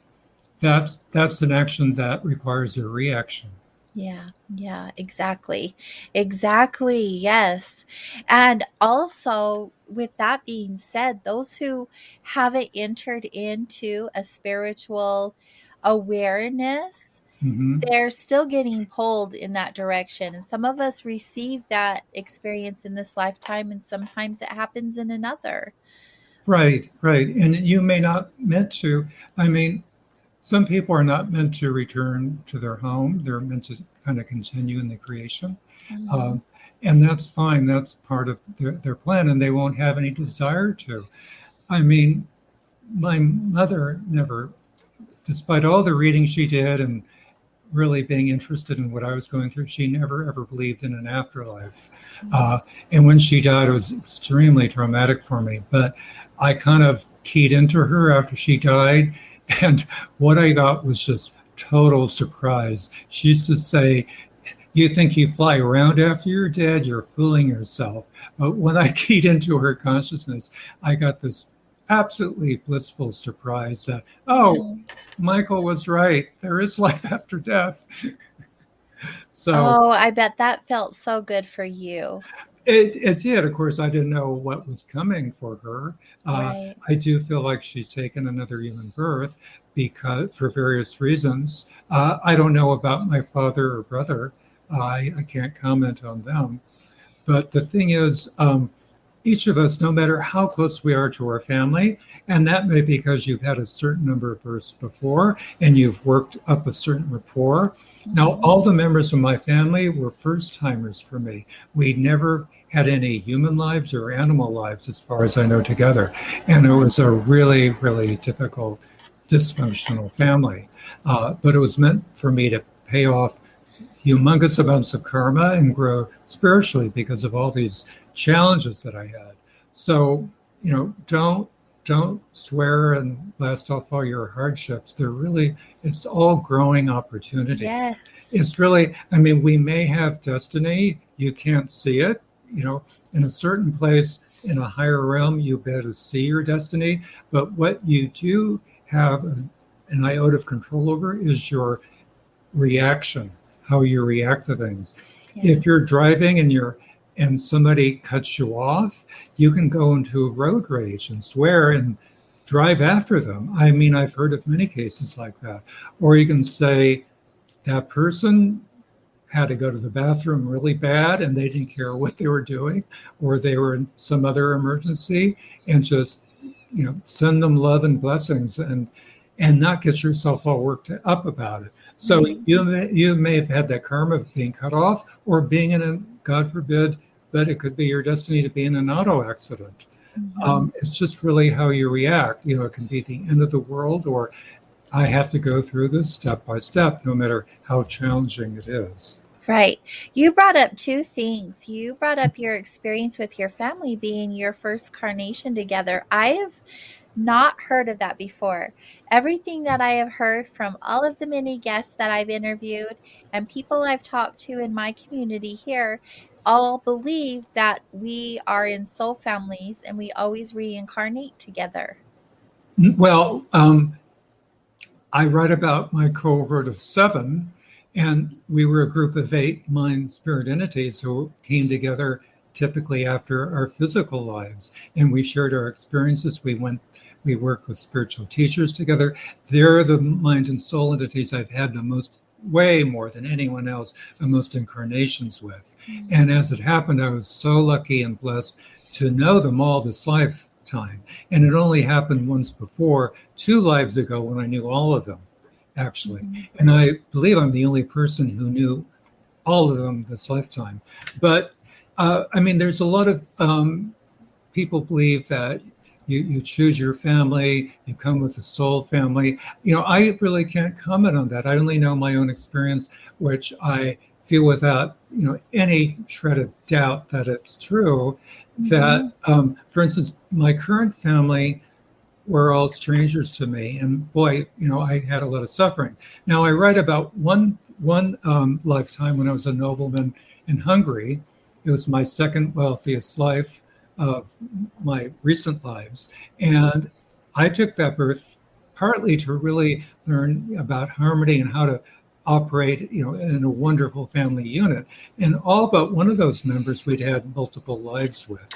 S3: that's an action that requires a reaction.
S2: Yeah, exactly. Exactly, yes. And also, with that being said, those who haven't entered into a spiritual awareness, they're still getting pulled in that direction. And some of us receive that experience in this lifetime, and sometimes it happens in another.
S3: Right. And you may not meant to. I mean, some people are not meant to return to their home. They're meant to kind of continue in the creation. And that's fine. That's part of their plan, and they won't have any desire to. I mean, my mother never, despite all the reading she did and really being interested in what I was going through, she never ever believed in an afterlife. And when she died, it was extremely traumatic for me. But I kind of keyed into her after she died, and what I got was just total surprise. She used to say, "You think you fly around after you're dead? You're fooling yourself." But when I keyed into her consciousness, I got this absolutely blissful surprise that, oh, Michael was right. There is life after death.
S2: So, I bet that felt so good for you.
S3: It did. Of course, I didn't know what was coming for her.
S2: Right.
S3: I do feel like she's taken another human birth because for various reasons. I don't know about my father or brother. I can't comment on them. But the thing is, each of us, no matter how close we are to our family, and that may be because you've had a certain number of births before and you've worked up a certain rapport. Now, all the members of my family were first timers for me. We never had any human lives or animal lives, as far as I know, together. And it was a really, really difficult, dysfunctional family. But it was meant for me to pay off humongous amounts of karma and grow spiritually because of all these challenges that I had. So, don't swear and blast off all your hardships. It's all growing opportunity.
S2: Yes.
S3: It's really, we may have destiny. You can't see it, in a certain place in a higher realm, you better see your destiny. But what you do have an iota of control over is your reaction, how you react to things.
S2: Yes.
S3: If you're driving and somebody cuts you off, you can go into road rage and swear and drive after them. I've heard of many cases like that. Or you can say that person had to go to the bathroom really bad and they didn't care what they were doing, or they were in some other emergency, and just, send them love and blessings and not get yourself all worked up about it. So you may have had that karma of being cut off or being in a, God forbid, but it could be your destiny to be in an auto accident. It's just really how you react. It can be the end of the world, or I have to go through this step by step, no matter how challenging it is.
S2: Right. You brought up two things. You brought up your experience with your family being your first carnation together. I have not heard of that before. Everything that I have heard from all of the many guests that I've interviewed and people I've talked to in my community here all believe that we are in soul families and we always reincarnate together.
S3: Well, I write about my cohort of 7, and we were a group of 8 mind spirit entities who came together typically after our physical lives, and we shared our experiences. We worked with spiritual teachers together. They're the mind and soul entities I've had way more than anyone else, the most incarnations with. And as it happened, I was so lucky and blessed to know them all this lifetime. And it only happened once before, 2 lives ago, when I knew all of them, actually. And I believe I'm the only person who knew all of them this lifetime. But there's a lot of people believe that you choose your family, you come with a soul family. I really can't comment on that. I only know my own experience, which I feel without any shred of doubt that it's true. That, for instance, my current family were all strangers to me, and boy, I had a lot of suffering. Now I write about one lifetime when I was a nobleman in Hungary. It was my second wealthiest life of my recent lives. And I took that birth partly to really learn about harmony and how to operate, in a wonderful family unit. And all but one of those members we'd had multiple lives with.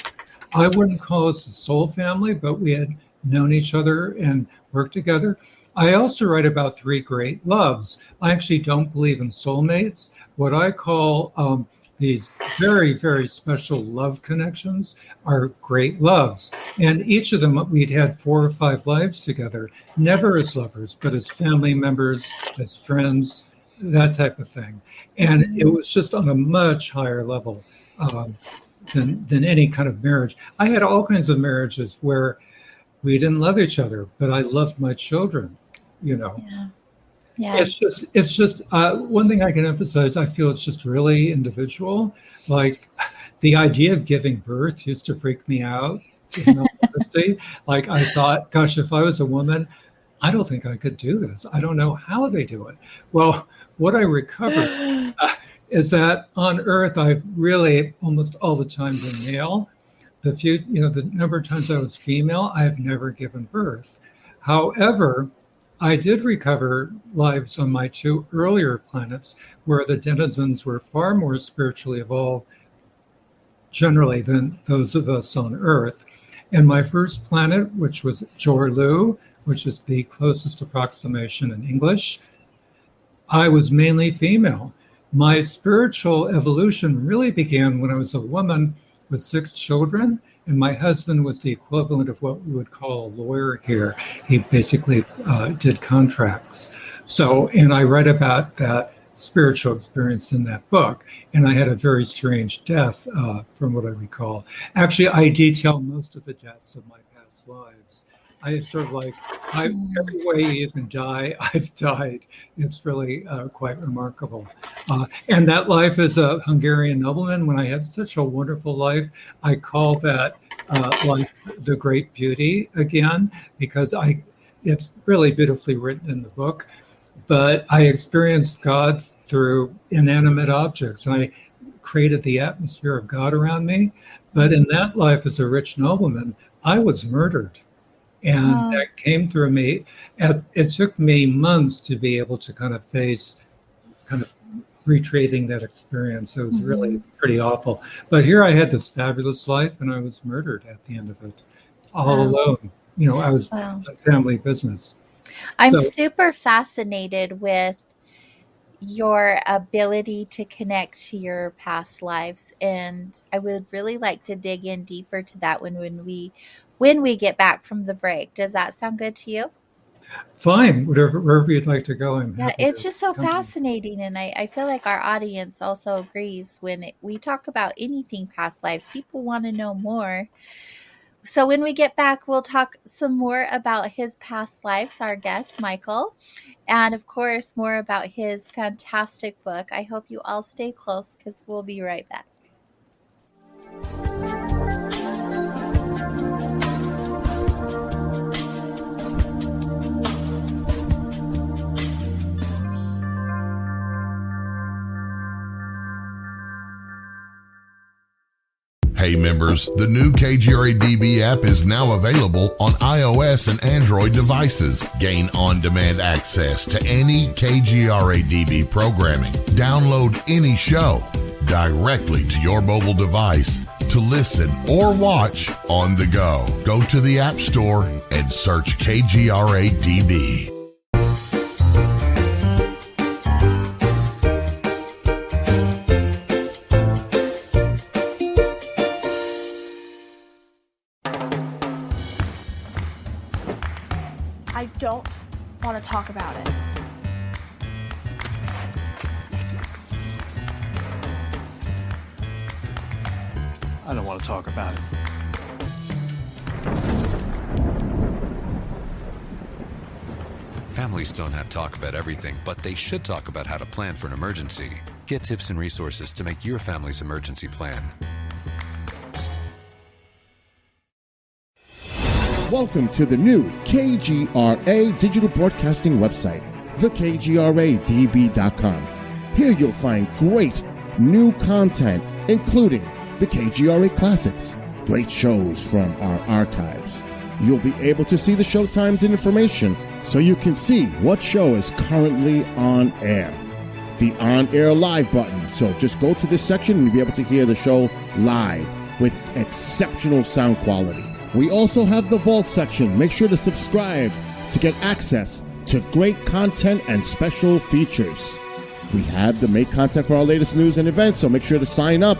S3: I wouldn't call us a soul family, but we had known each other and worked together. I also write about 3 great loves. I actually don't believe in soulmates. What I call these very, very special love connections are great loves. And each of them, we'd had 4 or 5 lives together, never as lovers, but as family members, as friends, that type of thing. And it was just on a much higher level than any kind of marriage. I had all kinds of marriages where we didn't love each other, but I loved my children,
S2: Yeah.
S3: It's just one thing I can emphasize. I feel it's just really individual. Like the idea of giving birth used to freak me out. In all honesty. Like I thought, gosh, if I was a woman, I don't think I could do this. I don't know how they do it. Well, what I recovered is that on Earth, I've really almost all the time been male. The number of times I was female, I've never given birth. However, I did recover lives on my 2 earlier planets where the denizens were far more spiritually evolved generally than those of us on Earth. And my first planet, which was Jorlu, which is the closest approximation in English, I was mainly female. My spiritual evolution really began when I was a woman with 6 children, and my husband was the equivalent of what we would call a lawyer here. He basically did contracts. So, and I read about that spiritual experience in that book, and I had a very strange death, from what I recall. Actually, I detail most of the deaths of my past lives. I sort of like, every way you can die, I've died. It's really quite remarkable. And that life as a Hungarian nobleman, when I had such a wonderful life, I call that life the great beauty again, because it's really beautifully written in the book. But I experienced God through inanimate objects, and I created the atmosphere of God around me. But in that life as a rich nobleman, I was murdered. And that came through me. It took me months to be able to kind of face, kind of retrieving that experience. It was really pretty awful. But here I had this fabulous life, and I was murdered at the end of it, all alone. I was a family business.
S2: I'm super fascinated with your ability to connect to your past lives, and I would really like to dig in deeper to that when we get back from the break. Does that sound good to you?
S3: Fine, wherever you'd like to go, I'm
S2: Yeah,
S3: happy
S2: it's
S3: to
S2: just so
S3: come.
S2: fascinating, and I feel like our audience also agrees when we talk about anything past lives. People want to know more. So when we get back, we'll talk some more about his past lives, our guest, Michael, and of course, more about his fantastic book. I hope you all stay close because we'll be right back.
S1: Hey members, the new KGRA DB app is now available on iOS and Android devices. Gain on-demand access to any KGRA DB programming. Download any show directly to your mobile device to listen or watch on the go. Go to the App Store and search KGRA DB.
S4: I don't want to talk about it.
S5: I don't want to talk about it.
S6: Families don't have talk about everything, but they should talk about how to plan for an emergency. Get tips and resources to make your family's emergency plan.
S7: Welcome to the new KGRA digital broadcasting website, thekgradb.com. Here you'll find great new content, including the KGRA classics, great shows from our archives. You'll be able to see the show times and information so you can see what show is currently on air. The on-air live button. So just go to this section and you'll be able to hear the show live with exceptional sound quality. We also have the Vault section. Make sure to subscribe to get access to great content and special features. We have the make content for our latest news and events, so make sure to sign up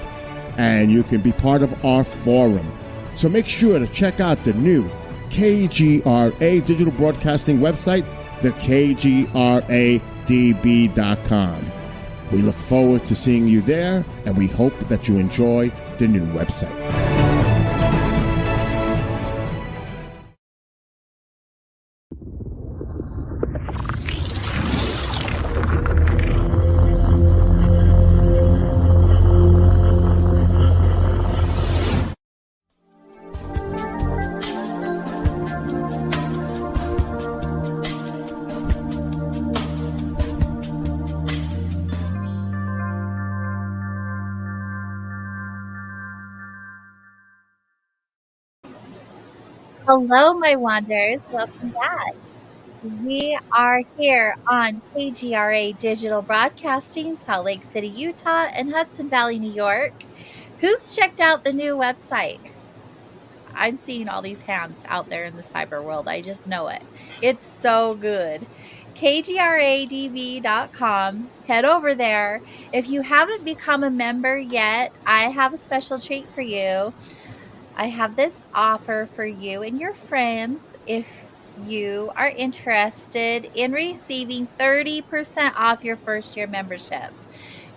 S7: and you can be part of our forum. So make sure to check out the new KGRA digital broadcasting website, thekgradb.com. We look forward to seeing you there, and we hope that you enjoy the new website.
S2: Hello, my wanderers. Welcome back. We are here on KGRA Digital Broadcasting, Salt Lake City, Utah, and Hudson Valley, New York. Who's checked out the new website? I'm seeing all these hands out there in the cyber world. I just know it. It's so good. kgradv.com. Head over there. If you haven't become a member yet, I have a special treat for you. I have this offer for you and your friends if you are interested in receiving 30% off your first year membership.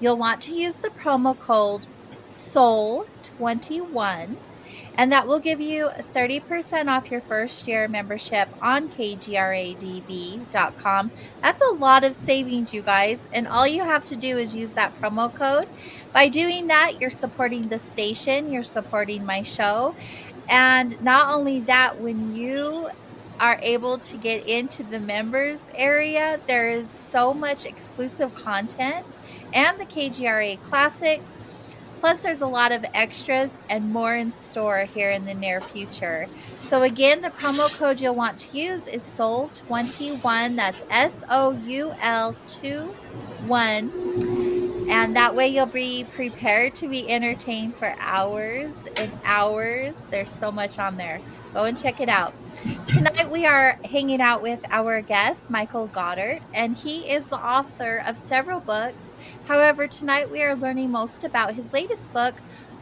S2: You'll want to use the promo code SOUL21, and that will give you 30% off your first year membership on kgradv.com. That's a lot of savings, you guys. And all you have to do is use that promo code. By doing that, you're supporting the station, you're supporting my show. And not only that, when you are able to get into the members area, there is so much exclusive content and the KGRA classics. Plus, there's a lot of extras and more in store here in the near future. So again, the promo code you'll want to use is SOUL21. That's SOUL21. And that way you'll be prepared to be entertained for hours and hours. There's so much on there. Go and check it out. Tonight we are hanging out with our guest, Michael Goddart, and he is the author of several books. However, tonight we are learning most about his latest book,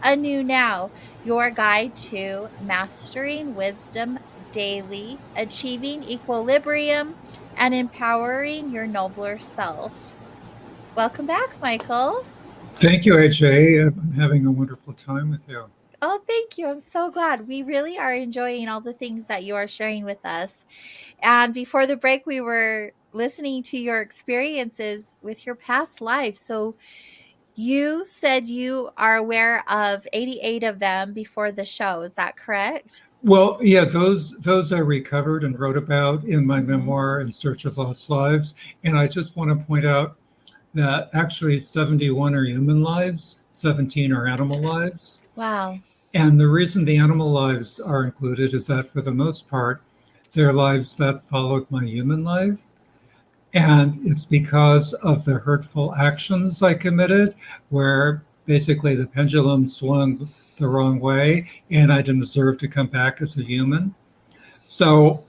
S2: Anew Now, Your Guide to Mastering Wisdom Daily, Achieving Equilibrium, and Empowering Your Nobler Self. Welcome back, Michael.
S3: Thank you, AJ. I'm having a wonderful time with you.
S2: Oh, thank you. I'm so glad. We really are enjoying all the things that you are sharing with us. And before the break, we were listening to your experiences with your past life. So you said you are aware of 88 of them before the show. Is that correct?
S3: Well, yeah, those I recovered and wrote about in my memoir, In Search of Lost Lives. And I just want to point out that actually 71 are human lives, 17 are animal lives.
S2: Wow.
S3: And the reason the animal lives are included is that for the most part, they're lives that followed my human life. And it's because of the hurtful actions I committed, where basically the pendulum swung the wrong way and I didn't deserve to come back as a human. So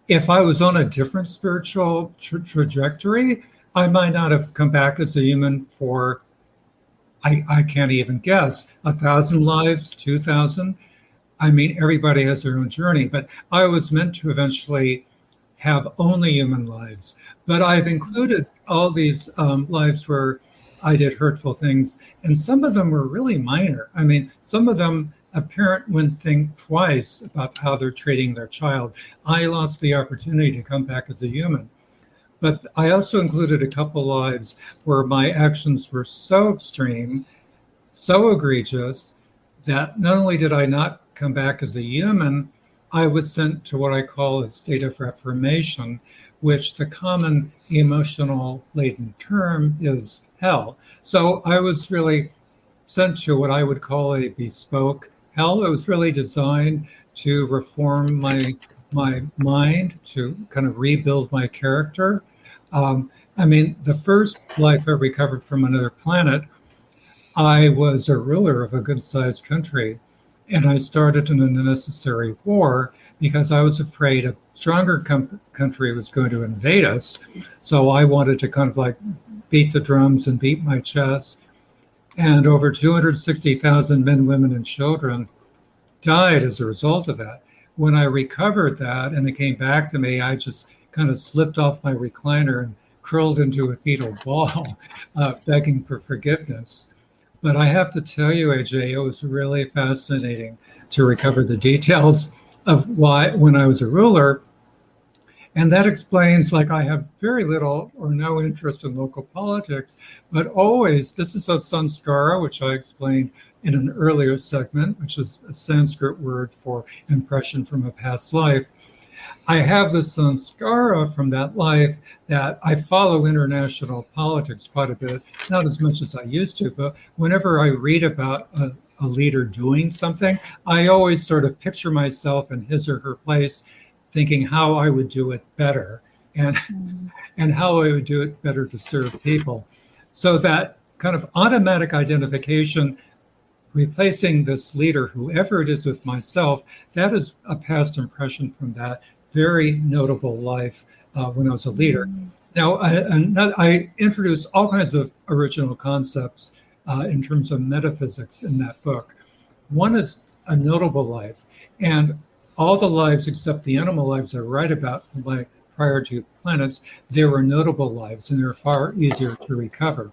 S3: if I was on a different spiritual trajectory, I might not have come back as a human for, I can't even guess, 1,000 lives, 2,000. I mean, everybody has their own journey, but I was meant to eventually have only human lives. But I've included all these lives where I did hurtful things, and some of them were really minor. I mean, some of them, a parent wouldn't think twice about how they're treating their child. I lost the opportunity to come back as a human. But I also included a couple lives where my actions were so extreme, so egregious, that not only did I not come back as a human, I was sent to what I call a state of reformation, which the common emotional laden term is hell. So I was really sent to what I would call a bespoke hell. It was really designed to reform my mind, to kind of rebuild my character. I mean, the first life I recovered from another planet, I was a ruler of a good-sized country, and I started an unnecessary war because I was afraid a stronger country was going to invade us. So I wanted to kind of like beat the drums and beat my chest. And over 260,000 men, women, and children died as a result of that. When I recovered that and it came back to me, I just kind of slipped off my recliner and curled into a fetal ball, begging for forgiveness. But I have to tell you, AJ, it was really fascinating to recover the details of why, when I was a ruler. And that explains, like, I have very little or no interest in local politics, but always, this is a sanskara, which I explained in an earlier segment, which is a Sanskrit word for impression from a past life. I have the sanskara from that life that I follow international politics quite a bit, not as much as I used to, but whenever I read about a leader doing something, I always sort of picture myself in his or her place, thinking how I would do it better and how I would do it better to serve people. So that kind of automatic identification, replacing this leader, whoever it is, with myself, that is a past impression from that very notable life when I was a leader. Now, I introduce all kinds of original concepts in terms of metaphysics in that book. One is a notable life, and all the lives except the animal lives I write about from my prior two planets, they were notable lives, and they're far easier to recover.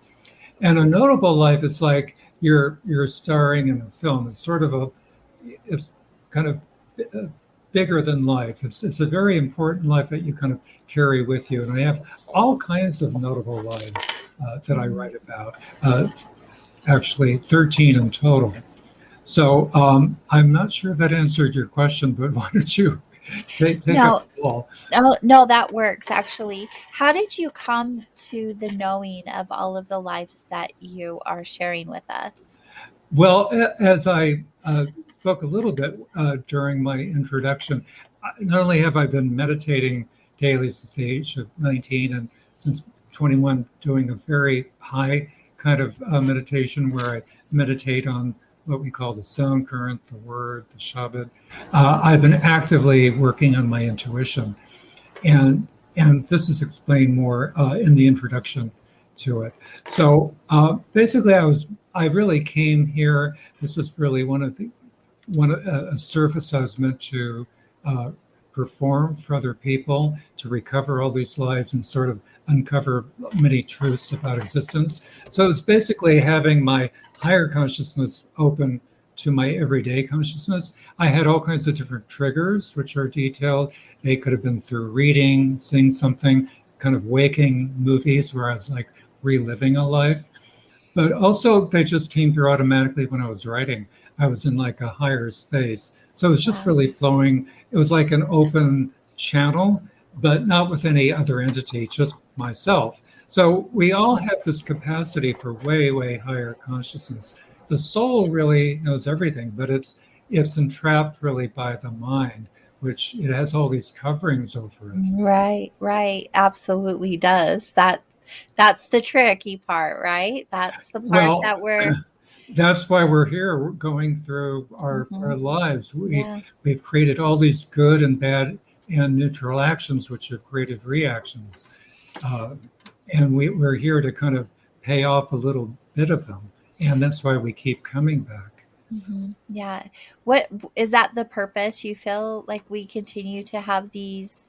S3: And a notable life is like you're starring in a film. It's kind of bigger than life. It's a very important life that you kind of carry with you. And I have all kinds of notable lives that I write about. Actually, 13 in total. So I'm not sure if that answered your question, but why don't you take
S2: No,
S3: up the ball?
S2: oh, no, that works actually. How did you come to the knowing of all of the lives that you are sharing with us?
S3: Well, as I spoke a little bit during my introduction, not only have I been meditating daily since the age of 19 and since 21, doing a very high kind of meditation where I meditate on what we call the sound current, the word, the Shabbat. I've been actively working on my intuition. And this is explained more in the introduction to it. So basically, I really came here. This was really a service I was meant to uh, perform for other people, to recover all these lives and sort of uncover many truths about existence. So it's basically having my higher consciousness open to my everyday consciousness. I had all kinds of different triggers, which are detailed. They could have been through reading, seeing something, kind of waking movies where I was like reliving a life. But also, they just came through automatically when I was writing. I was in like a higher space. So it was just
S2: Wow.
S3: really flowing. It was like an open channel, but not with any other entity, just myself. So we all have this capacity for way, way higher consciousness. The soul really knows everything, but it's entrapped really by the mind, which it has all these coverings over it.
S2: Right, right. Absolutely does. That's the tricky part, right? That's the part
S3: Well,
S2: that we're
S3: that's why we're here. We're going through our
S2: Mhm.
S3: lives.
S2: Yeah.
S3: We've created all these good and bad and neutral actions, which have created reactions. Uh, and we're here to kind of pay off a little bit of them. And that's why we keep coming back.
S2: Yeah. What is that the purpose you feel like we continue to have these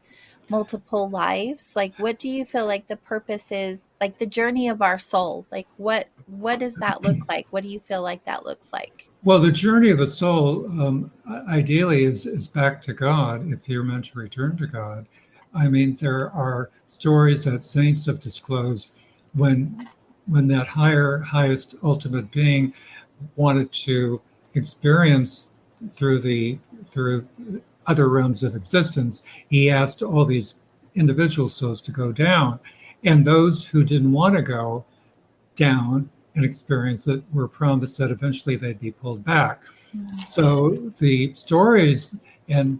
S2: multiple lives? Like what do you feel like the purpose is, like the journey of our soul? Like what does that look like? What do you feel like that looks like?
S3: Well, the journey of the soul, ideally, is back to God if you're meant to return to God. I mean, there are stories that saints have disclosed when that highest, ultimate being wanted to experience through other realms of existence. He asked all these individual souls to go down, and those who didn't want to go down and experience it were promised that eventually they'd be pulled back. So the stories, and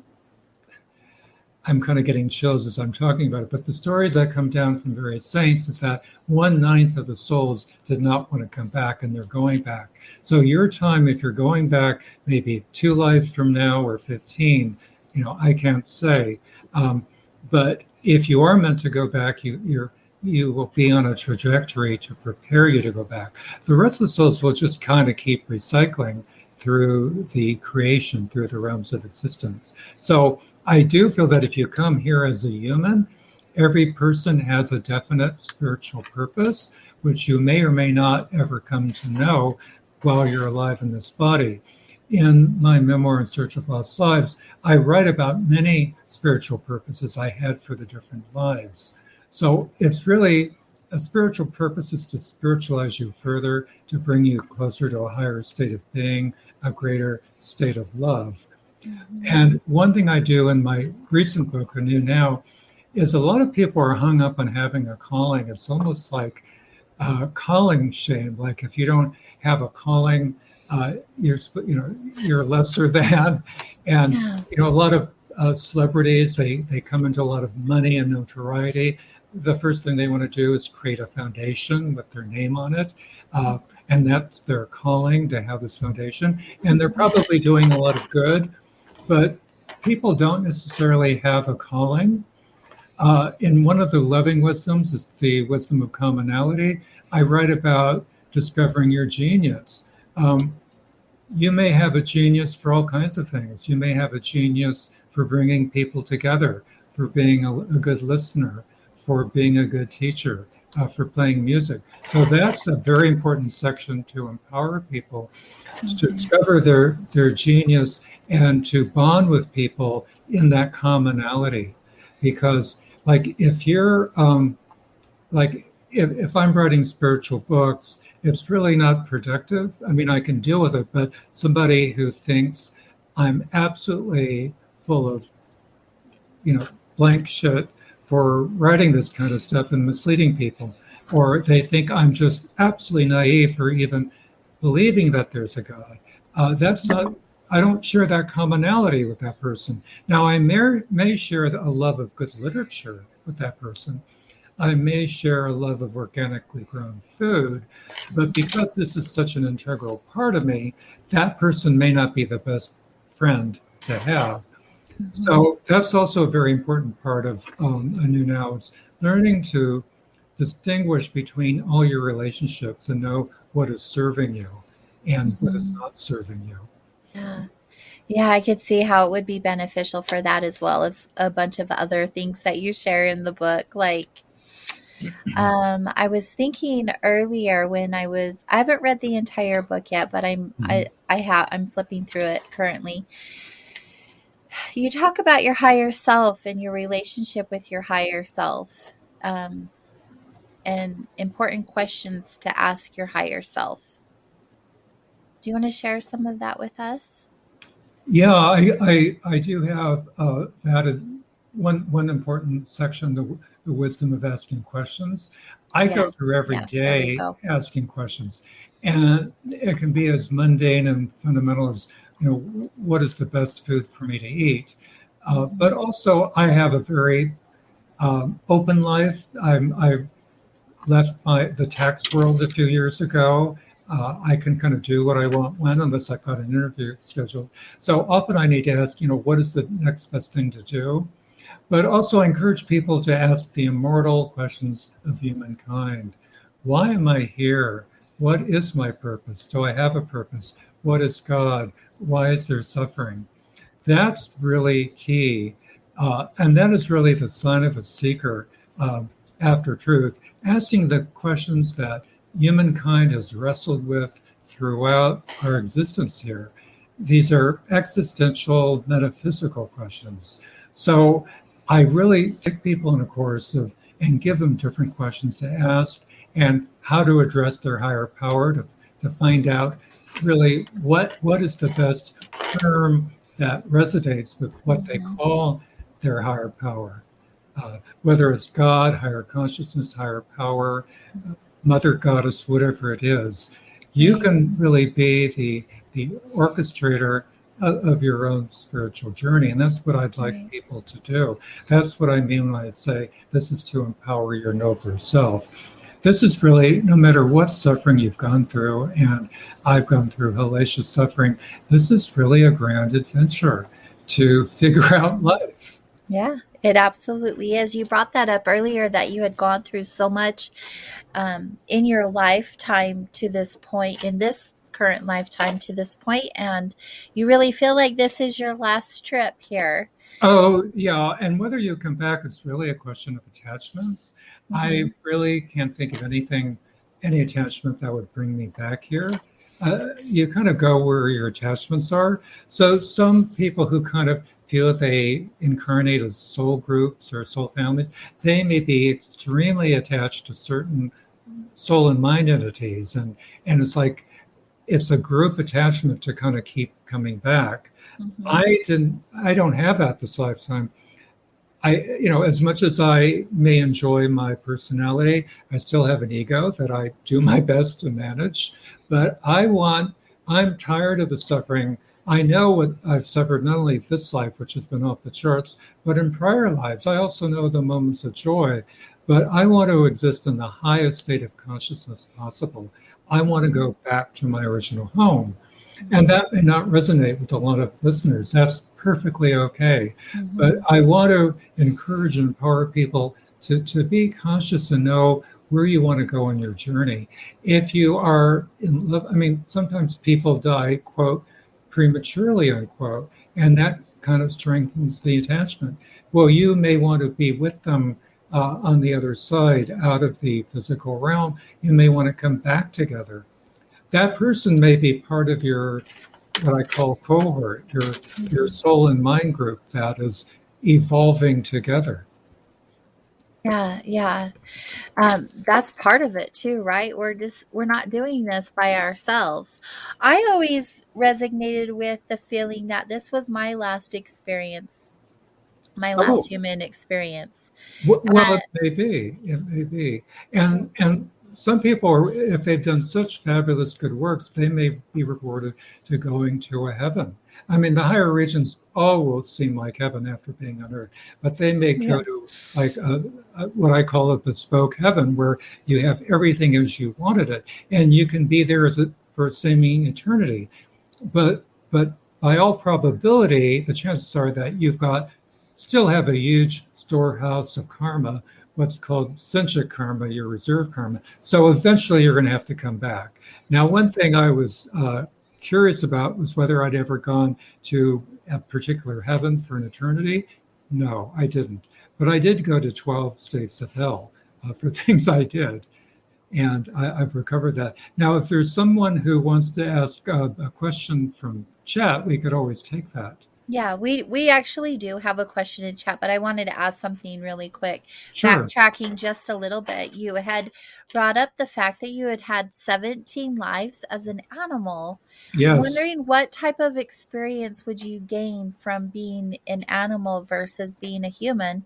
S3: I'm kind of getting chills as I'm talking about it, but the stories that come down from various saints is that 1/9 of the souls did not want to come back and they're going back. So your time, if you're going back, maybe 2 lives from now or 15, I can't say. But if you are meant to go back, you will be on a trajectory to prepare you to go back. The rest of the souls will just kind of keep recycling through the creation, through the realms of existence. So I do feel that if you come here as a human, every person has a definite spiritual purpose, which you may or may not ever come to know while you're alive in this body. In my memoir, In Search of Lost Lives, I write about many spiritual purposes I had for the different lives. So it's really a spiritual purpose is to spiritualize you further, to bring you closer to a higher state of being, a greater state of love. And one thing I do in my recent book, Anew Now, is a lot of people are hung up on having a calling. It's almost like calling shame. Like if you don't have a calling, you're lesser than. And
S2: Yeah.
S3: a lot of celebrities, they come into a lot of money and notoriety. The first thing they want to do is create a foundation with their name on it. And that's their calling, to have this foundation. And they're probably doing a lot of good, but people don't necessarily have a calling. In one of the loving wisdoms, it's the wisdom of commonality, I write about discovering your genius. Um, you may have a genius for all kinds of things. You may have a genius for bringing people together, for being a good listener, for being a good teacher, for playing music. So that's a very important section to empower people to discover their genius and to bond with people in that commonality. Because, like, if you're like if I'm writing spiritual books, it's really not productive. I mean, I can deal with it, but somebody who thinks I'm absolutely full of, blank shit for writing this kind of stuff and misleading people, or they think I'm just absolutely naive for even believing that there's a God. That's not. I don't share that commonality with that person. Now, I may share a love of good literature with that person. I may share a love of organically grown food, but because this is such an integral part of me, that person may not be the best friend to have. So that's also a very important part of a new now. It's learning to distinguish between all your relationships and know what is serving you and what is not serving you.
S2: Yeah. Yeah, I could see how it would be beneficial for that as well. If a bunch of other things that you share in the book, like I was thinking earlier when I haven't read the entire book yet, but I'm flipping through it currently. You talk about your higher self and your relationship with your higher self, and important questions to ask your higher self. Do you want to share some of that with us?
S3: Yeah, I do have added one important section, the wisdom of asking questions. I
S2: Yeah.
S3: go through every
S2: Yeah, there we
S3: day
S2: go.
S3: asking questions, and it can be as mundane and fundamental as, what is the best food for me to eat? But also, I have a very open life. I left the tax world a few years ago. I can kind of do what I want when, unless I've got an interview scheduled. So often I need to ask, what is the next best thing to do? But also I encourage people to ask the immortal questions of humankind. Why am I here? What is my purpose? Do I have a purpose? What is God? Why is there suffering? That's really key. And that is really the sign of a seeker after truth, asking the questions that humankind has wrestled with throughout our existence here. These are existential, metaphysical questions. So I really take people in a course and give them different questions to ask and how to address their higher power to find out really what is the best term that resonates with what they call their higher power. Whether it's God, higher consciousness, higher power, mother goddess, whatever it is, you can really be the orchestrator of your own spiritual journey. And that's what I'd like people to do. That's what I mean when I say this is to empower your nobler self. This is really, no matter what suffering you've gone through, and I've gone through hellacious suffering, this is really a grand adventure to figure out life.
S2: Yeah, it absolutely is. You brought that up earlier that you had gone through so much in your lifetime to this point, in this current lifetime to this point, and you really feel like this is your last trip here.
S3: Oh, yeah. And whether you come back, it's really a question of attachments. I really can't think of any attachment that would bring me back here. You kind of go where your attachments are. So some people who kind of feel that they incarnate as soul groups or soul families, they may be extremely attached to certain soul and mind entities. And it's like, it's a group attachment to kind of keep coming back. I don't have that this lifetime. As much as I may enjoy my personality, I still have an ego that I do my best to manage. But I'm tired of the suffering. I know what I've suffered, not only this life, which has been off the charts, but in prior lives. I also know the moments of joy. But I want to exist in the highest state of consciousness possible. I want to go back to my original home. And that may not resonate with a lot of listeners. That's perfectly okay. But
S2: Mhm.
S3: I want to encourage and empower people to be conscious and know where you want to go on your journey. If you are in love, I mean, sometimes people die, quote, prematurely, unquote, and that kind of strengthens the attachment. Well, you may want to be with them on the other side, out of the physical realm. You may want to come back together. That person may be part of your what I call cohort, your
S2: Mhm.
S3: soul and mind group that is evolving together.
S2: Yeah, yeah. That's part of it too, right? We're not doing this by ourselves. I always resonated with the feeling that this was my last experience, my last
S3: Oh,
S2: human experience.
S3: well,
S2: Uh,
S3: it may be, and some people, are, if they've done such fabulous good works, they may be rewarded to going to a heaven. I mean, the higher regions all will seem like heaven after being on earth, but they may
S2: yeah.
S3: go to like what I call a bespoke heaven, where you have everything as you wanted it, and you can be there for seeming eternity. But by all probability, the chances are that you've got still have a huge storehouse of karma, what's called senchik karma, your reserve karma. So eventually you're going to have to come back. Now, one thing I was curious about was whether I'd ever gone to a particular heaven for an eternity. No, I didn't. But I did go to 12 states of hell for things I did, and I've recovered that. Now, if there's someone who wants to ask a question from chat, we could always take that.
S2: Yeah, we actually do have a question in chat, but I wanted to ask something really quick.
S3: Sure.
S2: Backtracking just a little bit, you had brought up the fact that you had had 17 lives as an animal.
S3: Yes.
S2: Wondering what type of experience would you gain from being an animal versus being a human?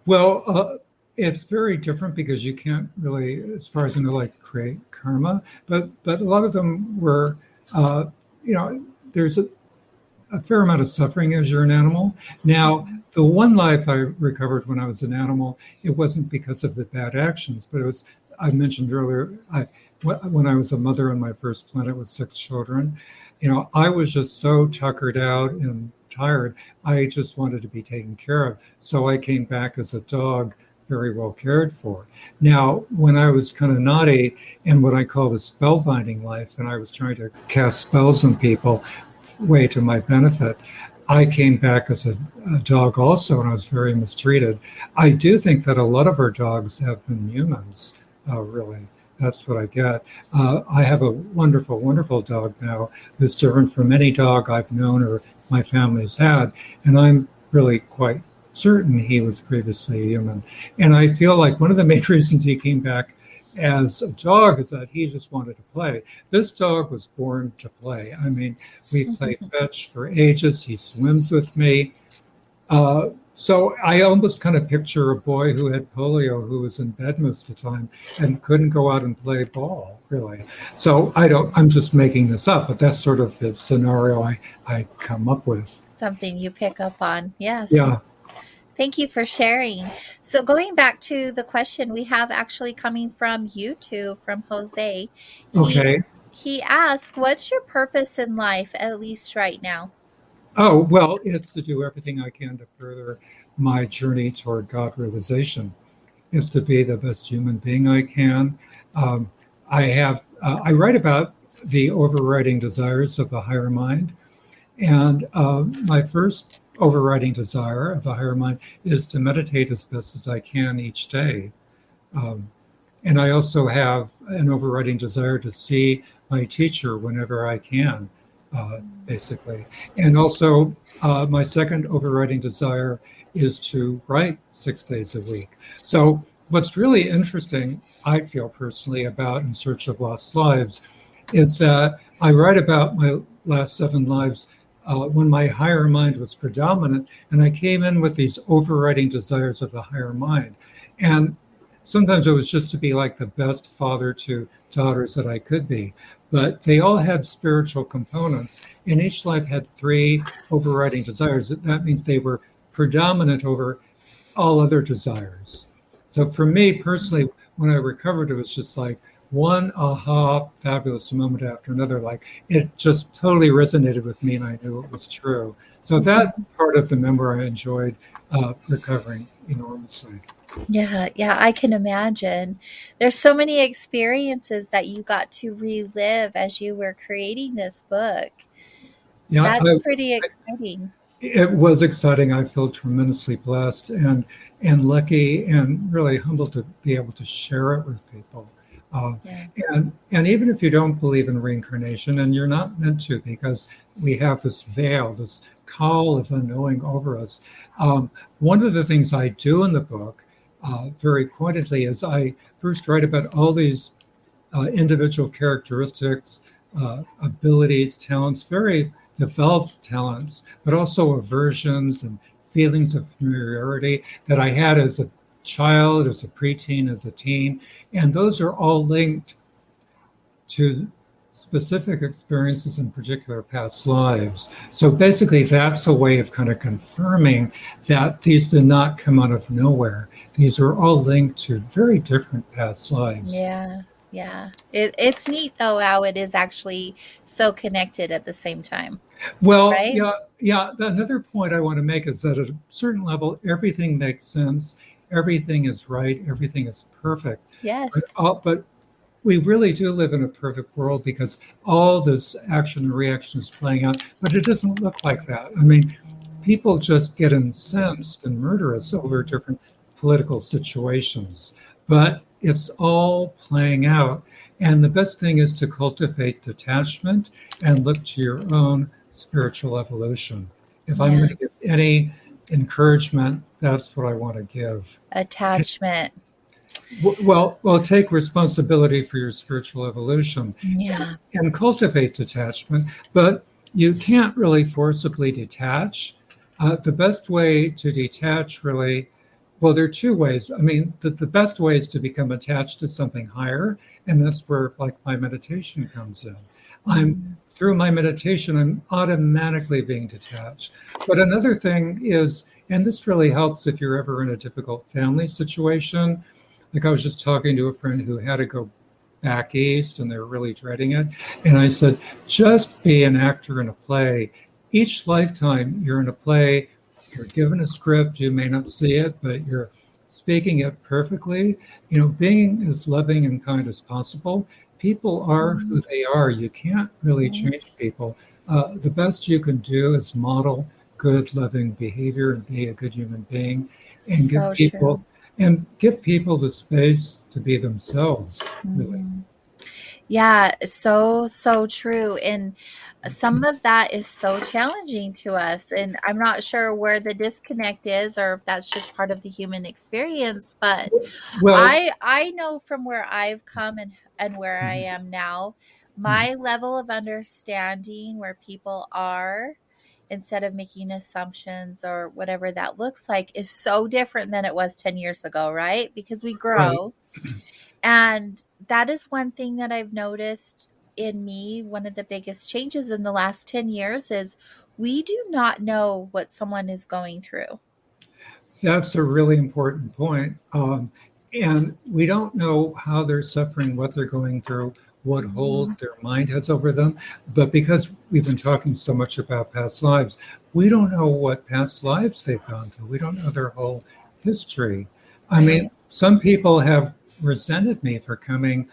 S3: Well, it's very different because you can't really, as far as I know, like create karma. But a lot of them were, uh, there's a fair amount of suffering as you're an animal. Now,
S2: Mhm.
S3: the one life I recovered when I was an animal, it wasn't because of the bad actions, but it was, I mentioned earlier, when I was a mother on my first planet with 6 children, I was just so tuckered out and tired. I just wanted to be taken care of. So I came back as a dog, very well cared for. Now, when I was kind of naughty in what I call the spellbinding life, and I was trying to cast spells on people, way to my benefit, I came back as a dog also, and I was very mistreated. I do think that a lot of our dogs have been humans, really. That's what I get. I have a wonderful, wonderful dog now who's different from any dog I've known or my family's had. And I'm really quite certain he was previously a human. And I feel like one of the main reasons he came back as a dog is that he just wanted to play. This dog was born to play. I mean, we play fetch for ages. He swims with me. So I almost kind of picture a boy who had polio who was in bed most of the time and couldn't go out and play ball, really. So I'm just making this up, but that's sort of the scenario I come up with.
S2: Something you pick up on. Yes.
S3: Yeah.
S2: Thank you for sharing. So going back to the question we have actually coming from YouTube from Jose. He
S3: Okay.
S2: he asked, "What's your purpose in life at least right now?"
S3: Oh, well, it's to do everything I can to further my journey toward God realization. Is to be the best human being I can. Um, I write about the overriding desires of the higher mind, and my first overriding desire of the higher mind is to meditate as best as I can each day. Um, and I also have an overriding desire to see my teacher whenever I can, basically. And also, my second overriding desire is to write 6 days a week. So, what's really interesting, I feel personally, about In Search of Lost Lives is that I write about my last 7 lives when my higher mind was predominant, and I came in with these overriding desires of the higher mind. And sometimes it was just to be like the best father to daughters that I could be. But they all had spiritual components, and each life had 3 overriding desires. That means they were predominant over all other desires. So for me personally, when I recovered, it was just like, one aha fabulous moment after another. Like it just totally resonated with me, and I knew it was true. So that part of the memoir I enjoyed recovering enormously.
S2: Yeah, yeah, I can imagine. There's so many experiences that you got to relive as you were creating this book.
S3: Yeah,
S2: That's pretty exciting.
S3: it was exciting. I feel tremendously blessed and lucky and really humbled to be able to share it with people. Uh,
S2: Yeah.
S3: and even if you don't believe in reincarnation, and you're not meant to, because we have this veil, this call of unknowing over us. One of the things I do in the book, very pointedly, is I first write about all these individual characteristics, abilities, talents, very developed talents, but also aversions and feelings of familiarity that I had as a child, as a preteen, as a teen. And those are all linked to specific experiences in particular past lives. So basically, that's a way of kind of confirming that these did not come out of nowhere. These are all linked to very different past lives.
S2: Yeah. Yeah. It's neat though how it is actually so connected at the same time,
S3: Well,
S2: right?
S3: yeah. Another point I want to make is that at a certain level, everything makes sense, everything is right, everything is perfect.
S2: Yes.
S3: But we really do live in a perfect world because all this action and reaction is playing out, but it doesn't look like that. I mean, people just get incensed and murderous over different political situations, but it's all playing out. And the best thing is to cultivate detachment and look to your own spiritual evolution. If I'm
S2: Yeah.
S3: going to give any encouragement, that's what I want to give.
S2: Attachment.
S3: Well, take responsibility for your spiritual evolution
S2: Yeah.
S3: and cultivate detachment, but you can't really forcibly detach. The best way to detach, really, well, there are two ways. I mean, the best way is to become attached to something higher, and that's where, like, my meditation comes in. I'm
S2: Mm.
S3: Through my meditation, I'm automatically being detached. But another thing is, and this really helps if you're ever in a difficult family situation. Like I was just talking to a friend who had to go back east and they're really dreading it. And I said, just be an actor in a play. Each lifetime you're in a play, you're given a script, you may not see it, but you're speaking it perfectly. You know, being as loving and kind as possible. People are who they are. You can't really change people. The best you can do is model good, loving behavior and be a good human being and
S2: So true.
S3: give people the space to be themselves, really.
S2: Mhm. Yeah, so true. And some of that is so challenging to us. And I'm not sure where the disconnect is or if that's just part of the human experience, but
S3: Well,
S2: I know from where I've come and where I am now, my level of understanding where people are instead of making assumptions or whatever that looks like is so different than it was 10 years ago, right? Because we
S3: right.
S2: grow. And that is one thing that I've noticed in me. One of the biggest changes in the last 10 years is we do not know what someone is going through.
S3: That's a really important point. And we don't know how they're suffering, what they're going through, what hold
S2: Mhm.
S3: their mind has over them. But because we've been talking so much about past lives, we don't know what past lives they've gone through. We don't know their whole history. I mean,
S2: Right.
S3: some people have resented me for coming,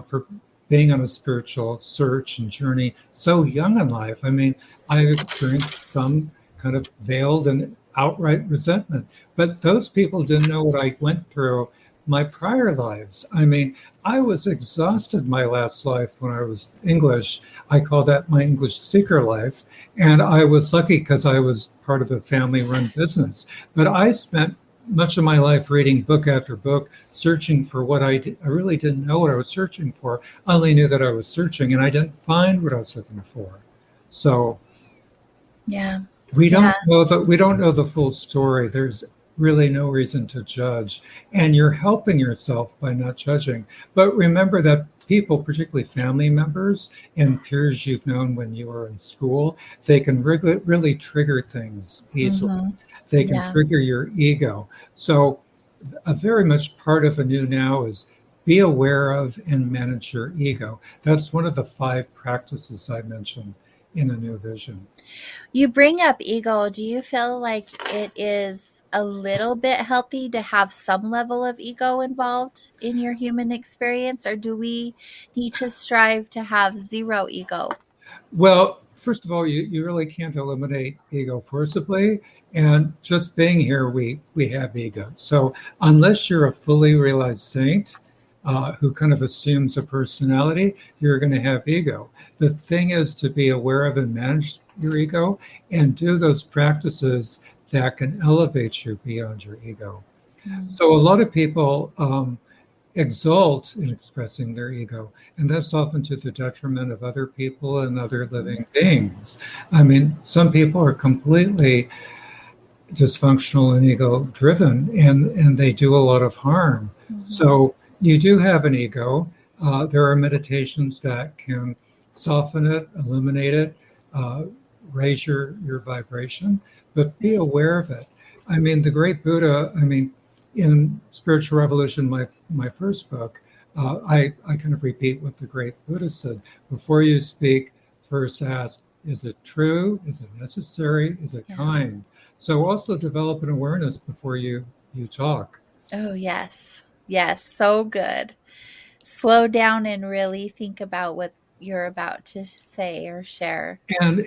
S3: for being on a spiritual search and journey so young in life. I mean, I've experienced some kind of veiled and outright resentment. But those people didn't know what I went through my prior lives. I mean, I was exhausted my last life when I was English. I call that my English seeker life. And I was lucky because I was part of a family run business. But I spent much of my life reading book after book, searching for what I really didn't know what I was searching for. I only knew that I was searching and I didn't find what I was looking for. So
S2: Yeah.
S3: we
S2: Yeah.
S3: don't know the full story. There's really no reason to judge, and you're helping yourself by not judging. But remember that people, particularly family members and peers you've known when you were in school, they can really trigger things easily.
S2: Mhm.
S3: They can
S2: Yeah.
S3: trigger your ego. So, a very much part of a new now is be aware of and manage your ego. That's one of the 5 practices I mentioned in A New Vision.
S2: You bring up ego. Do you feel like it is a little bit healthy to have some level of ego involved in your human experience, or do we need to strive to have zero ego?
S3: Well, first of all, you really can't eliminate ego forcibly. And just being here, we have ego. So unless you're a fully realized saint who kind of assumes a personality, you're going to have ego. The thing is to be aware of and manage your ego and do those practices that can elevate you beyond your ego. So a lot of people exult in expressing their ego, and that's often to the detriment of other people and other living beings. I mean, some people are completely dysfunctional and ego driven, and they do a lot of harm. So you do have an ego. There are meditations that can soften it, eliminate it, raise your vibration, but be aware of it. I mean, the great Buddha, I mean, in Spiritual Revolution, my first book, I kind of repeat what the great Buddha said. Before you speak, first ask, is it true? Is it necessary? Is it kind? So also develop an awareness before you talk.
S2: Oh, yes. Yes, so good. Slow down and really think about what you're about to say or share.
S3: And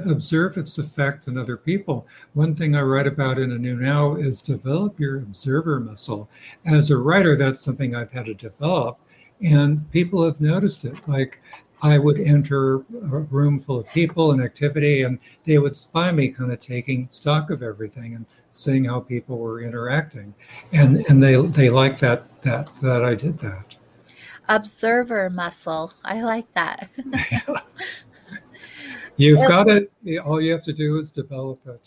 S3: observe its effect on other people. One thing I write about in A New Now is develop your observer muscle. As a writer, that's something I've had to develop, and people have noticed it. Like I would enter a room full of people and activity, and they would spy me, kind of taking stock of everything and seeing how people were interacting, and they liked that I did that.
S2: Observer muscle. I like that.
S3: You've got it. All you have to do is develop it.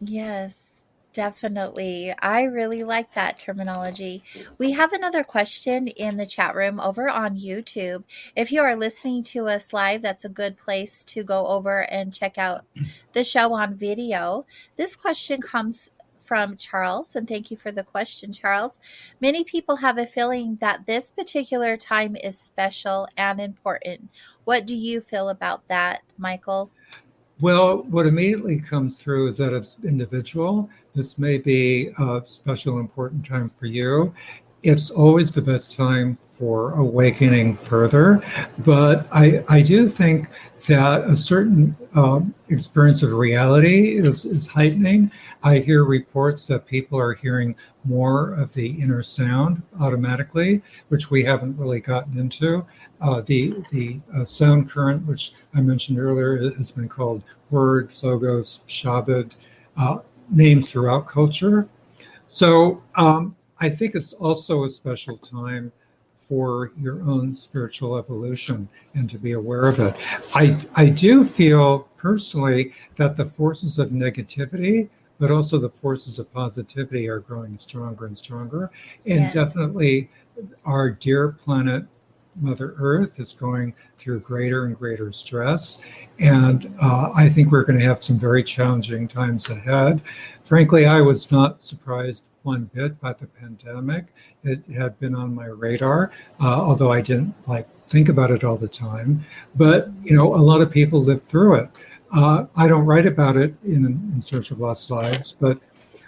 S2: Yes, definitely. I really like that terminology. We have another question in the chat room over on YouTube. If you are listening to us live, that's a good place to go over and check out the show on video. This question comes from Charles, and thank you for the question, Charles. Many people have a feeling that this particular time is special and important. What do you feel about that, Michael?
S3: Well, what immediately comes through is that it's individual. This may be a special, important time for you. It's always the best time for awakening further. But I do think that a certain experience of reality is heightening. I hear reports that people are hearing more of the inner sound automatically, which we haven't really gotten into. The sound current, which I mentioned earlier, has been called words, logos, shabad, named throughout culture. So I think it's also a special time for your own spiritual evolution and to be aware of it. I do feel personally that the forces of negativity, but also the forces of positivity are growing stronger and stronger. And
S2: Yes.
S3: definitely our dear planet, Mother Earth, is going through greater and greater stress. And I think we're going to have some very challenging times ahead. Frankly, I was not surprised one bit by the pandemic. It had been on my radar, although I didn't think about it all the time. But a lot of people lived through it. I don't write about it in Search of Lost Lives, but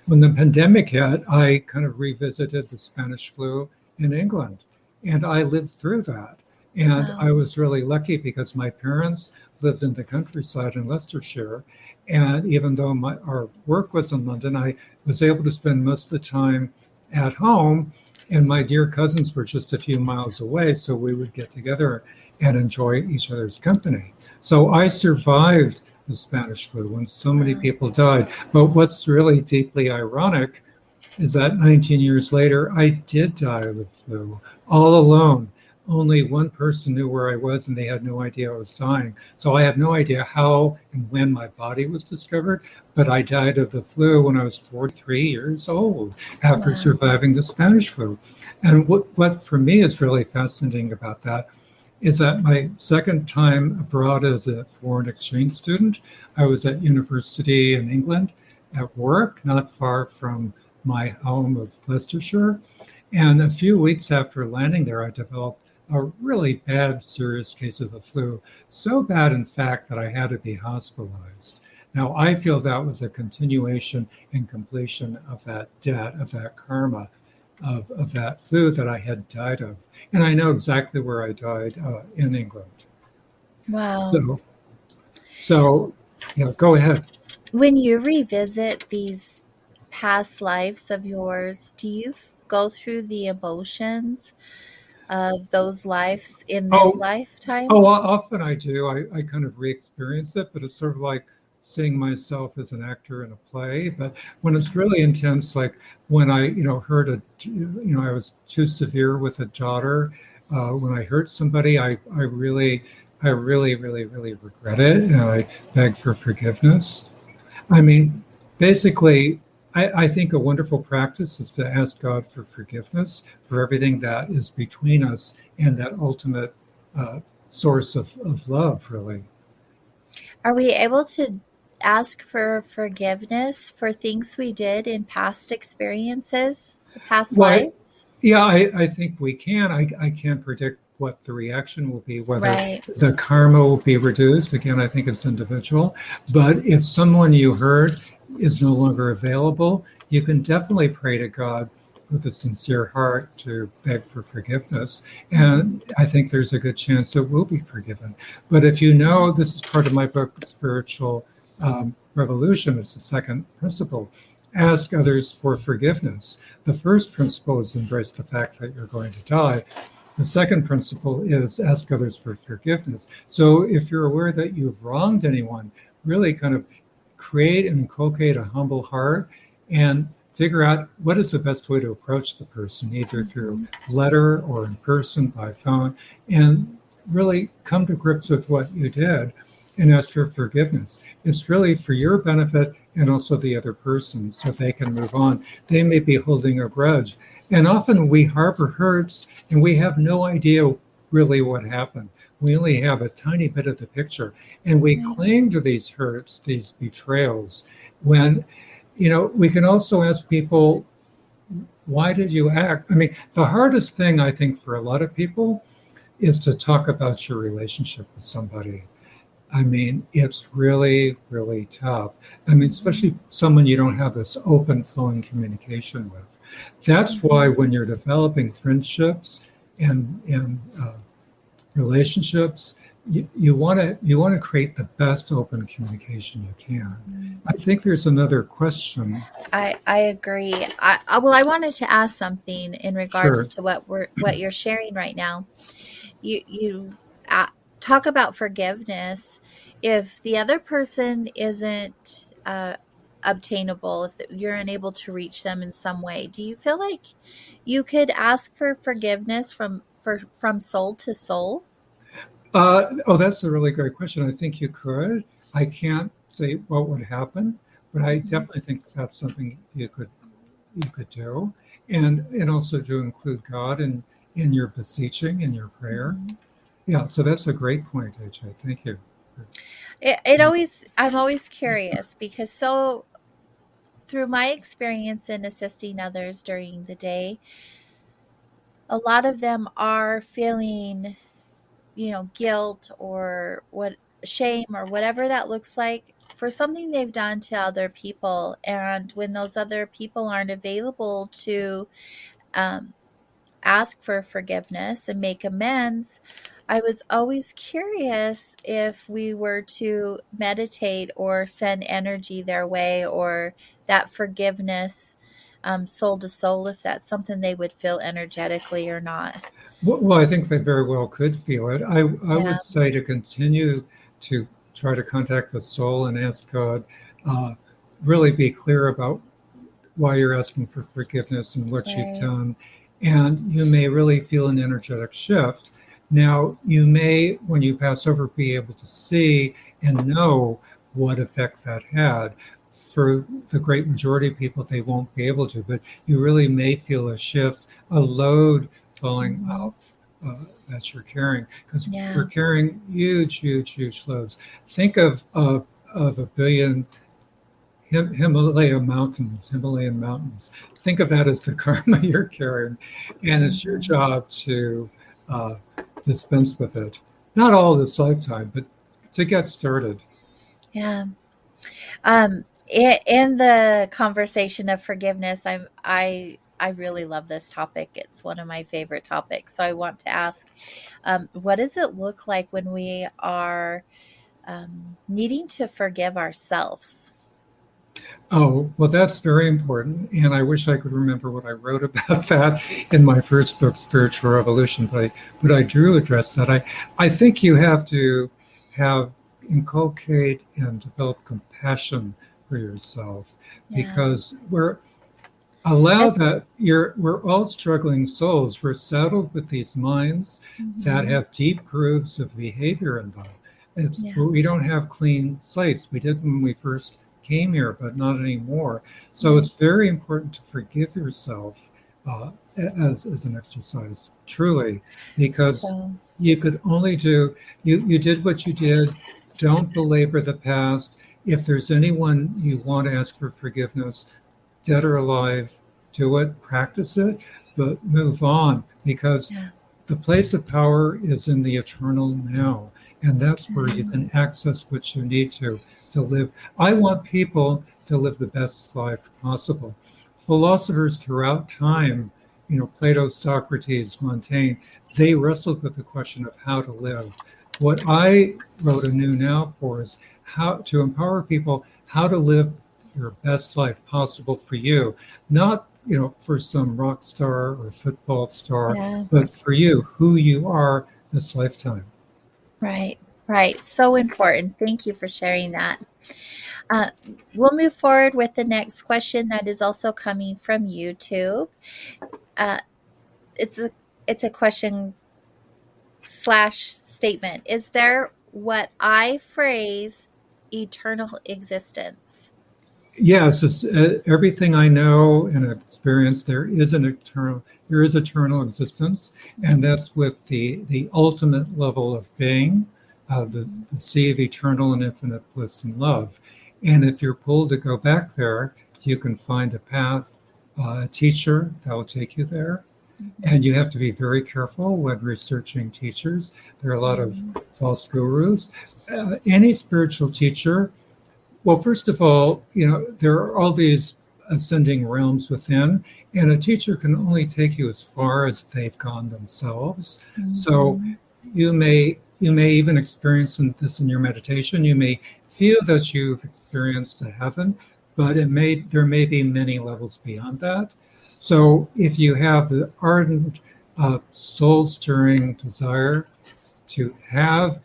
S3: when the pandemic hit, I kind of revisited the Spanish flu in England, and I lived through that. And
S2: Wow.
S3: I was really lucky because my parents lived in the countryside in Leicestershire. And even though our work was in London, I was able to spend most of the time at home. And my dear cousins were just a few miles away, so we would get together and enjoy each other's company. So I survived the Spanish flu when so many
S2: Wow.
S3: people died. But what's really deeply ironic is that 19 years later, I did die of the flu all alone. Only one person knew where I was, and they had no idea I was dying. So I have no idea how and when my body was discovered, but I died of the flu when I was 43 years old after
S2: Wow.
S3: surviving the Spanish flu. And what for me is really fascinating about that is that my second time abroad as a foreign exchange student, I was at university in England at work, not far from my home of Leicestershire. And a few weeks after landing there, I developed a really bad, serious case of the flu. So bad, in fact, that I had to be hospitalized. Now, I feel that was a continuation and completion of that debt, of that karma, of that flu that I had died of. And I know exactly where I died in England.
S2: Wow.
S3: So, yeah, go ahead.
S2: When you revisit these past lives of yours, do you go through the emotions of those lives in this
S3: Oh,
S2: lifetime?
S3: Oh, often I do. I kind of re-experience it, but it's sort of like seeing myself as an actor in a play. But when it's really intense, like when I, I was too severe with a daughter. When I hurt somebody, I really regret it, and I beg for forgiveness. I mean, basically, I think a wonderful practice is to ask God for forgiveness for everything that is between us and that ultimate source of love, really.
S2: Are we able to ask for forgiveness for things we did in past experiences, past
S3: Well,
S2: lives?
S3: yeah, I think we can. I can't predict what the reaction will be, whether
S2: Right.
S3: the karma will be reduced. Again, I think it's individual. But if someone you hurt is no longer available, you can definitely pray to God with a sincere heart to beg for forgiveness. And I think there's a good chance it will be forgiven. But if you know, this is part of my book, Spiritual Revolution, it's the second principle. Ask others for forgiveness. The first principle is embrace the fact that you're going to die. The second principle is ask others for forgiveness. So if you're aware that you've wronged anyone, really kind of create and inculcate a humble heart and figure out what is the best way to approach the person, either through letter or in person by phone, and really come to grips with what you did and ask for forgiveness. It's really for your benefit and also the other person so they can move on. They may be holding a grudge. And often we harbor hurts and we have no idea really what happened. We only have a tiny bit of the picture. And we cling to these hurts, these betrayals, when, we can also ask people, why did you act? I mean, the hardest thing I think for a lot of people is to talk about your relationship with somebody. I mean, it's really, really tough. I mean, especially someone you don't have this open flowing communication with. That's why when you're developing friendships and relationships, you want to create the best open communication you can. I think there's another question.
S2: I agree. I wanted to ask something in regards
S3: Sure.
S2: to what you're sharing right now. You talk about forgiveness. If the other person isn't obtainable, if you're unable to reach them in some way, do you feel like you could ask for forgiveness from soul to soul?
S3: Oh, that's a really great question. I think you could. I can't say what would happen, but I definitely think that's something you could do, and also to include God in your beseeching in your prayer. Yeah, so that's a great point, AJ. Thank you.
S2: I'm always curious because through my experience in assisting others during the day, a lot of them are feeling, guilt or what shame or whatever that looks like for something they've done to other people. And when those other people aren't available to um, ask for forgiveness and make amends, I was always curious if we were to meditate or send energy their way or that forgiveness soul to soul, if that's something they would feel energetically or not.
S3: Well, I think they very well could feel it. I
S2: Yeah,
S3: would say to continue to try to contact the soul and ask God, uh, really be clear about why you're asking for forgiveness and what you've
S2: right.
S3: done. And you may really feel an energetic shift. Now, you may, when you pass over, be able to see and know what effect that had. For the great majority of people, they won't be able to, but you really may feel a shift, a load falling
S2: Hmm.
S3: off that you're carrying, because we're
S2: Yeah.
S3: carrying huge, huge, huge loads. Think of a billion Himalayan mountains. Think of that as the karma you're carrying, and it's your job to uh, dispense with it. Not all this lifetime, but to get started.
S2: Yeah. In the conversation of forgiveness, I really love this topic. It's one of my favorite topics. So I want to ask, what does it look like when we are needing to forgive ourselves?
S3: Oh, well, that's very important. And I wish I could remember what I wrote about that in my first book, Spiritual Revolution, but I do address that. I think you have to have inculcate and develop compassion for yourself
S2: Yeah.
S3: because allow
S2: As,
S3: that we're all struggling souls. We're saddled with these minds that
S2: Mhm.
S3: have deep grooves of behavior in them.
S2: Yeah.
S3: We don't have clean slates. We did when we first came here, but not anymore. So
S2: Yeah.
S3: it's very important to forgive yourself as an exercise, truly, because
S2: So,
S3: you could only do you did what you did. Don't belabor the past. If there's anyone you want to ask for forgiveness, dead or alive, do it, practice it, but move on because
S2: yeah.
S3: the place of power is in the eternal now. And that's where you
S2: Mm.
S3: can access what you need to live. I want people to live the best life possible. Philosophers throughout time, Plato, Socrates, Montaigne, they wrestled with the question of how to live. What I wrote anew now for is how to empower people how to live your best life possible for you, not for some rock star or football star,
S2: Yeah.
S3: but for you, who you are this lifetime.
S2: Right. Right. So important. Thank you for sharing that. Uh, we'll move forward with the next question that is also coming from YouTube. Uh, it's a it's a question slash statement. Is there what I phrase eternal existence?
S3: Yes, everything I know and have experienced. There is eternal existence, and
S2: Mhm.
S3: that's with the ultimate level of being, the sea of eternal and infinite bliss and love. And if you're pulled to go back there, you can find a path, a teacher that will take you there. And
S2: Mhm.
S3: you have to be very careful when researching teachers. There are a lot of
S2: Mhm.
S3: false gurus. Any spiritual teacher, well, first of all, there are all these ascending realms within, and a teacher can only take you as far as they've gone themselves. So
S2: Mhm.
S3: you may even experience this in your meditation. You may feel that you've experienced a heaven, but there may be many levels beyond that. So if you have the ardent, soul stirring desire to have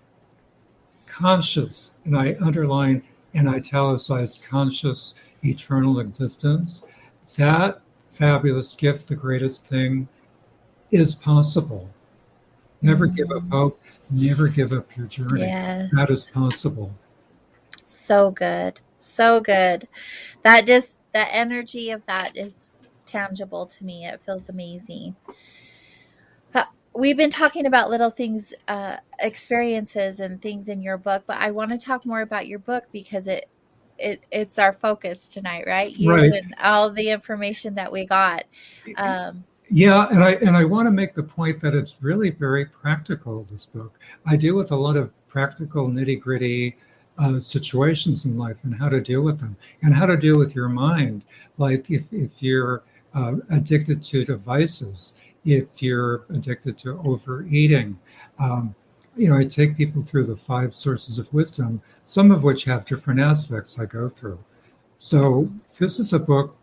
S3: conscious, and I underline and italicized conscious eternal existence, that fabulous gift, the greatest thing, is possible. Never give up
S2: Mhm.
S3: hope, never give up your journey. That is
S2: Yes.
S3: possible.
S2: So good. So good. That energy of that is tangible to me. It feels amazing. We've been talking about little things, experiences and things in your book, but I want to talk more about your book because it's our focus tonight, right? You
S3: Right.
S2: and all the information that we got. Um,
S3: Yeah, and I want to make the point that it's really very practical, this book. I deal with a lot of practical nitty-gritty situations in life and how to deal with them and how to deal with your mind. Like if you're addicted to devices, if you're addicted to overeating. Um, I take people through the 5 sources of wisdom, some of which have different aspects I go through. So, this is a book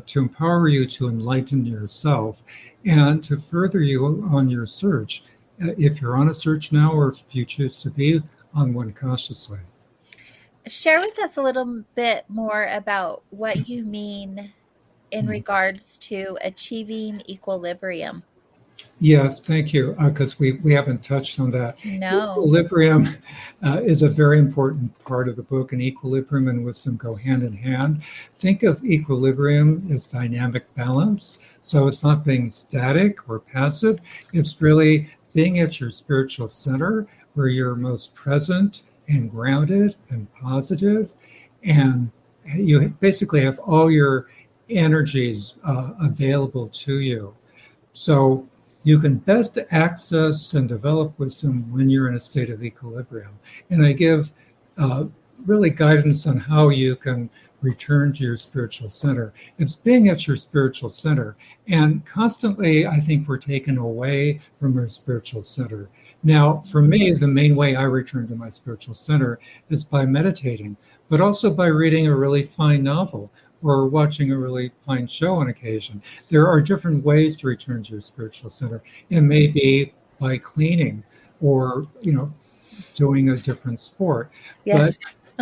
S3: to empower you to enlighten yourself and to further you on your search. If you're on a search now, or if you choose to be on one consciously.
S2: share with us a little bit more about what you mean in regards to achieving equilibrium.
S3: Yes, thank you, because we haven't touched on that.
S2: No.
S3: Equilibrium is a very important part of the book, and equilibrium and wisdom go hand in hand. Think of equilibrium as dynamic balance. So it's not being static or passive, it's really being at your spiritual center where you're most present and grounded and positive and you basically have all your energies available to you. So you can best access and develop wisdom when you're in a state of equilibrium. And I give uh, really guidance on how you can return to your spiritual center. It's being at your spiritual center. And constantly, I think we're taken away from our spiritual center. Now, for me, the main way I return to my spiritual center is by meditating, but also by reading a really fine novel or watching a really fine show on occasion. There are different ways to return to your spiritual center. It may be by cleaning or, doing a different sport. But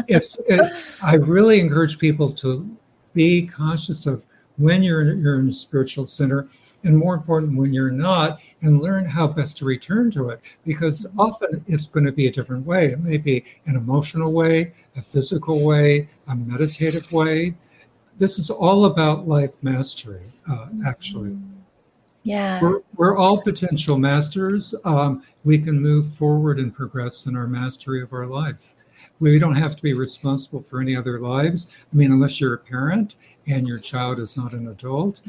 S2: Yes.
S3: I really encourage people to be conscious of when you're in a spiritual center, and more important, when you're not, and learn how best to return to it. Because often it's going to be a different way. It may be an emotional way, a physical way, a meditative way. This is all about life mastery, actually.
S2: Yeah.
S3: We're all potential masters. We can move forward and progress in our mastery of our life. We don't have to be responsible for any other lives. I mean, unless you're a parent and your child is not an adult,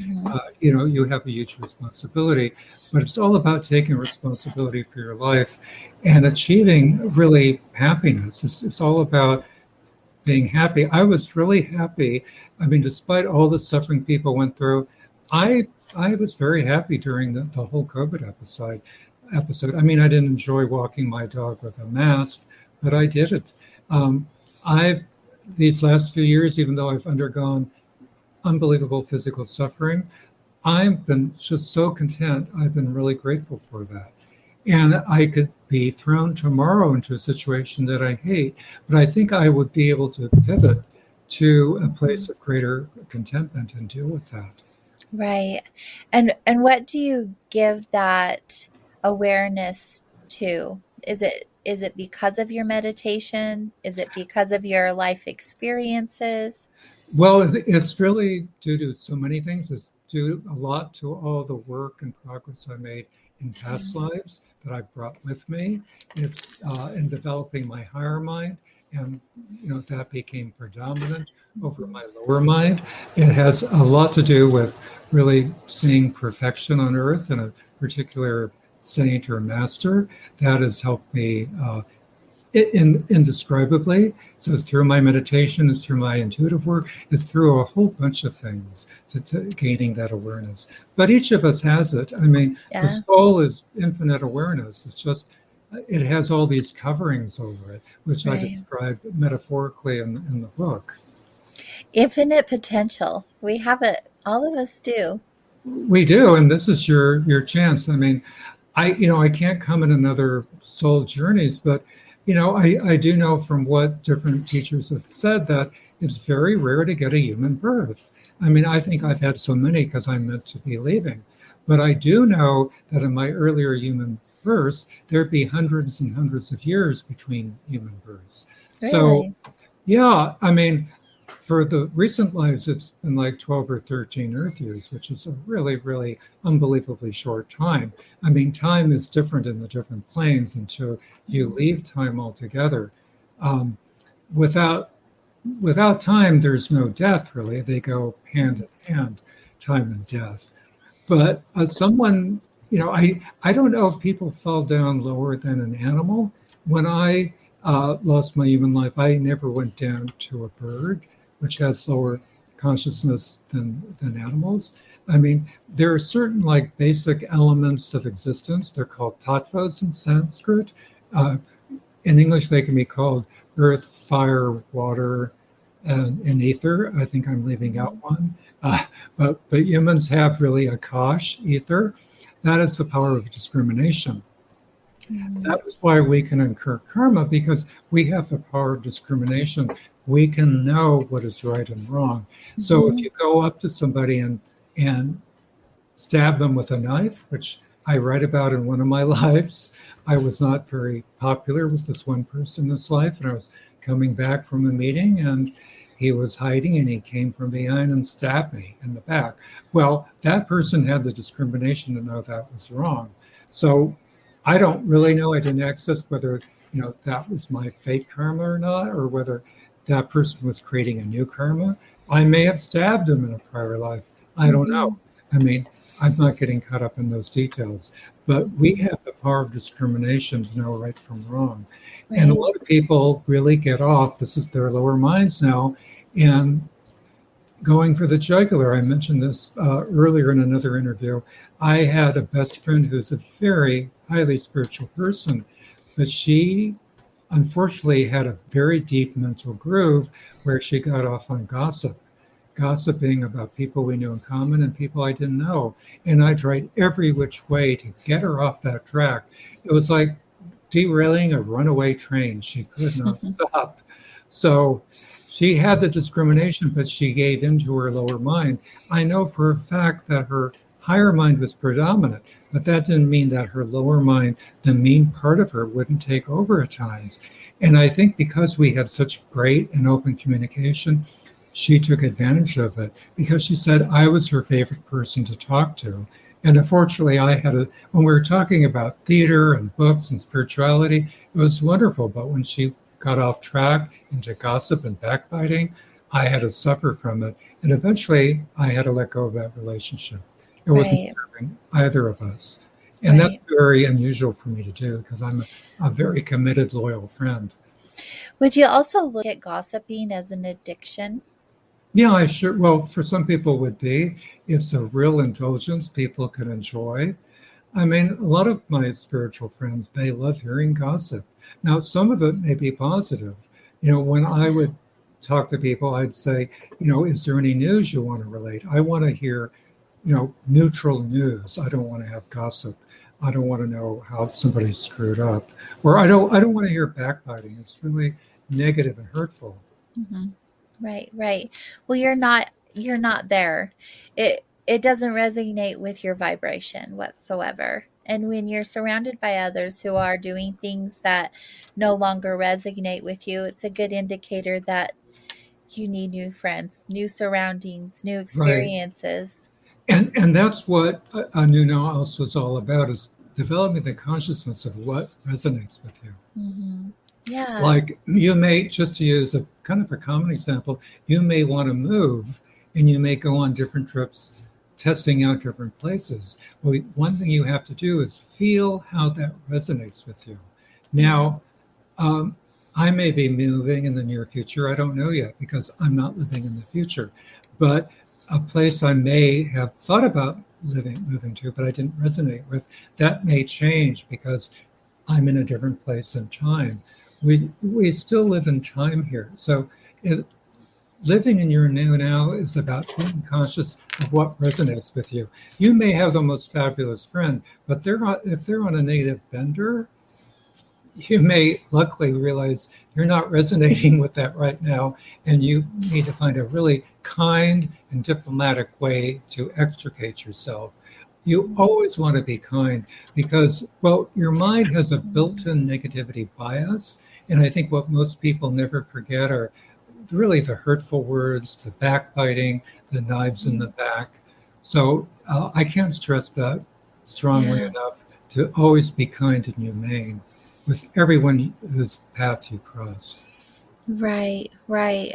S3: you have a huge responsibility. But it's all about taking responsibility for your life and achieving really happiness. It's all about being happy. I was really happy. I mean, despite all the suffering people went through, I was very happy during the whole COVID episode. I mean, I didn't enjoy walking my dog with a mask, but I did it. I've these last few years, even though I've undergone unbelievable physical suffering, I've been just so content. I've been really grateful for that. And I could be thrown tomorrow into a situation that I hate, but I think I would be able to pivot to a place of greater contentment and deal with that.
S2: Right. And what do you give that awareness to? Is it because of your meditation? Is it because of your life experiences?
S3: Well, it's really due to so many things. It's due a lot to all the work and progress I made in past lives that I've brought with me. It's in developing my higher mind, and that became predominant over my lower mind. It has a lot to do with really seeing perfection on earth in a particular saint or master. That has helped me indescribably. So it's through my meditation, it's through my intuitive work, it's through a whole bunch of things to gaining that awareness. But each of us has it. I mean,
S2: Yeah.
S3: the soul is infinite awareness. It's just, it has all these coverings over it, which I
S2: Right.
S3: describe metaphorically in the book.
S2: Infinite potential. We have it. All of us do.
S3: We do, and this is your chance. I mean, I can't comment on other soul journeys, but I do know from what different teachers have said that it's very rare to get a human birth. I mean, I think I've had so many because I'm meant to be leaving, but I do know that in my earlier human births, there'd be hundreds and hundreds of years between human births. So
S2: Really?
S3: yeah, I mean, for the recent lives, it's been like 12 or 13 Earth years, which is a really, really unbelievably short time. I mean, time is different in the different planes until you leave time altogether. Um, without without time, there's no death, really. They go hand in hand, time and death. But I don't know if people fall down lower than an animal. When I lost my human life, I never went down to a bird, which has lower consciousness than animals. I mean, there are certain like basic elements of existence. They're called tattvas in Sanskrit. In English, they can be called earth, fire, water, and ether. I think I'm leaving out one. But humans have really akash, ether. That is the power of discrimination. That is why we can incur karma, because we have the power of discrimination. We can know what is right and wrong. So if you go up to somebody and stab them with a knife, which I write about in one of my lives, I was not very popular with this one person in this life, and I was coming back from a meeting, and he was hiding, and he came from behind and stabbed me in the back. Well, that person had the discrimination to know that was wrong. So I don't really know. I didn't access whether that was my fate karma or not, or whether that person was creating a new karma. I may have stabbed him in a prior life. I don't know.
S2: Mhm.
S3: I mean, I'm not getting caught up in those details, but we
S2: Mhm.
S3: have the power of discrimination to know right from wrong. And a
S2: Right.
S3: lot of people really get off. This is their lower minds now, and going for the jugular. I mentioned this earlier in another interview. I had a best friend who's a very highly spiritual person, but she unfortunately had a very deep mental groove where she got off on gossip, gossiping about people we knew in common and people I didn't know. And I tried every which way to get her off that track. It was like derailing a runaway train. She could not stop. So she had the discrimination, but she gave into her lower mind. I know for a fact that her higher mind was predominant, but that didn't mean that her lower mind, the mean part of her, wouldn't take over at times. And I think because we had such great and open communication, she took advantage of it because she said I was her favorite person to talk to. And unfortunately, when we were talking about theater and books and spirituality, it was wonderful. But when she got off track into gossip and backbiting, I had to suffer from it. And eventually, I had to let go of that relationship. It wasn't
S2: Right.
S3: serving either of us. And that's
S2: Right.
S3: very unusual for me to do because I'm a very committed, loyal friend.
S2: Would you also look at gossiping as an addiction?
S3: Yeah, I sure. Well, for some people, would be. It's a real indulgence people can enjoy. I mean, a lot of my spiritual friends, they love hearing gossip. Now, some of it may be positive. When I
S2: Yeah.
S3: would talk to people, I'd say, is there any news you want to relate? I want to hear, neutral news. I don't want to have gossip. I don't want to know how somebody screwed up. Or I don't want to hear backbiting. It's really negative and hurtful.
S2: Hmm. Right, right. Well, you're not there. It doesn't resonate with your vibration whatsoever. And when you're surrounded by others who are doing things that no longer resonate with you, it's a good indicator that you need new friends, new surroundings, new
S3: Right.
S2: experiences.
S3: And that's what a new house was all about, is developing the consciousness of what resonates with you.
S2: Yeah.
S3: Like, you may, just to use a kind of a common example, you may want to move and you may go on different trips, testing out different places. Well, one thing you have to do is feel how that resonates with you.
S2: Yeah.
S3: Now, um, I may be moving in the near future. I don't know yet because I'm not living in the future. But a place I may have thought about moving to, but I didn't resonate with, that may change because I'm in a different place in time. We still live in time here. So it, living in your new now is about being conscious of what resonates with you. You may have the most fabulous friend, but if they're on a negative bender, you may luckily realize you're not resonating with that right now, and you need to find a really kind and diplomatic way to extricate yourself. You always want to be kind because, well, your mind has a
S2: Mm.
S3: built-in negativity bias. And I think what most people never forget are really the hurtful words, the backbiting, the knives in the back. So I can't stress that strongly
S2: Yeah.
S3: enough, to always be kind and humane with everyone whose path you cross.
S2: Right, right.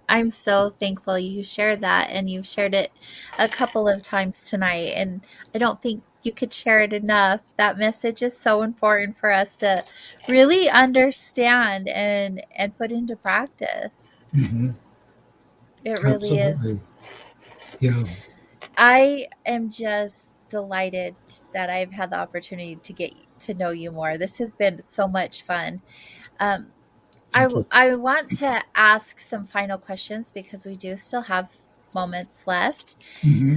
S2: I'm so thankful you shared that, and you've shared it a couple of times tonight. And I don't think you could share it enough. That message is so important for us to really understand and put into practice.
S3: Hmm.
S2: It really is.
S3: Absolutely. Yeah.
S2: I am just delighted that I've had the opportunity to get to know you more. This has been so much fun. Um,
S3: Thank you.
S2: I want to ask some final questions because we do still have moments left.
S3: Hmm.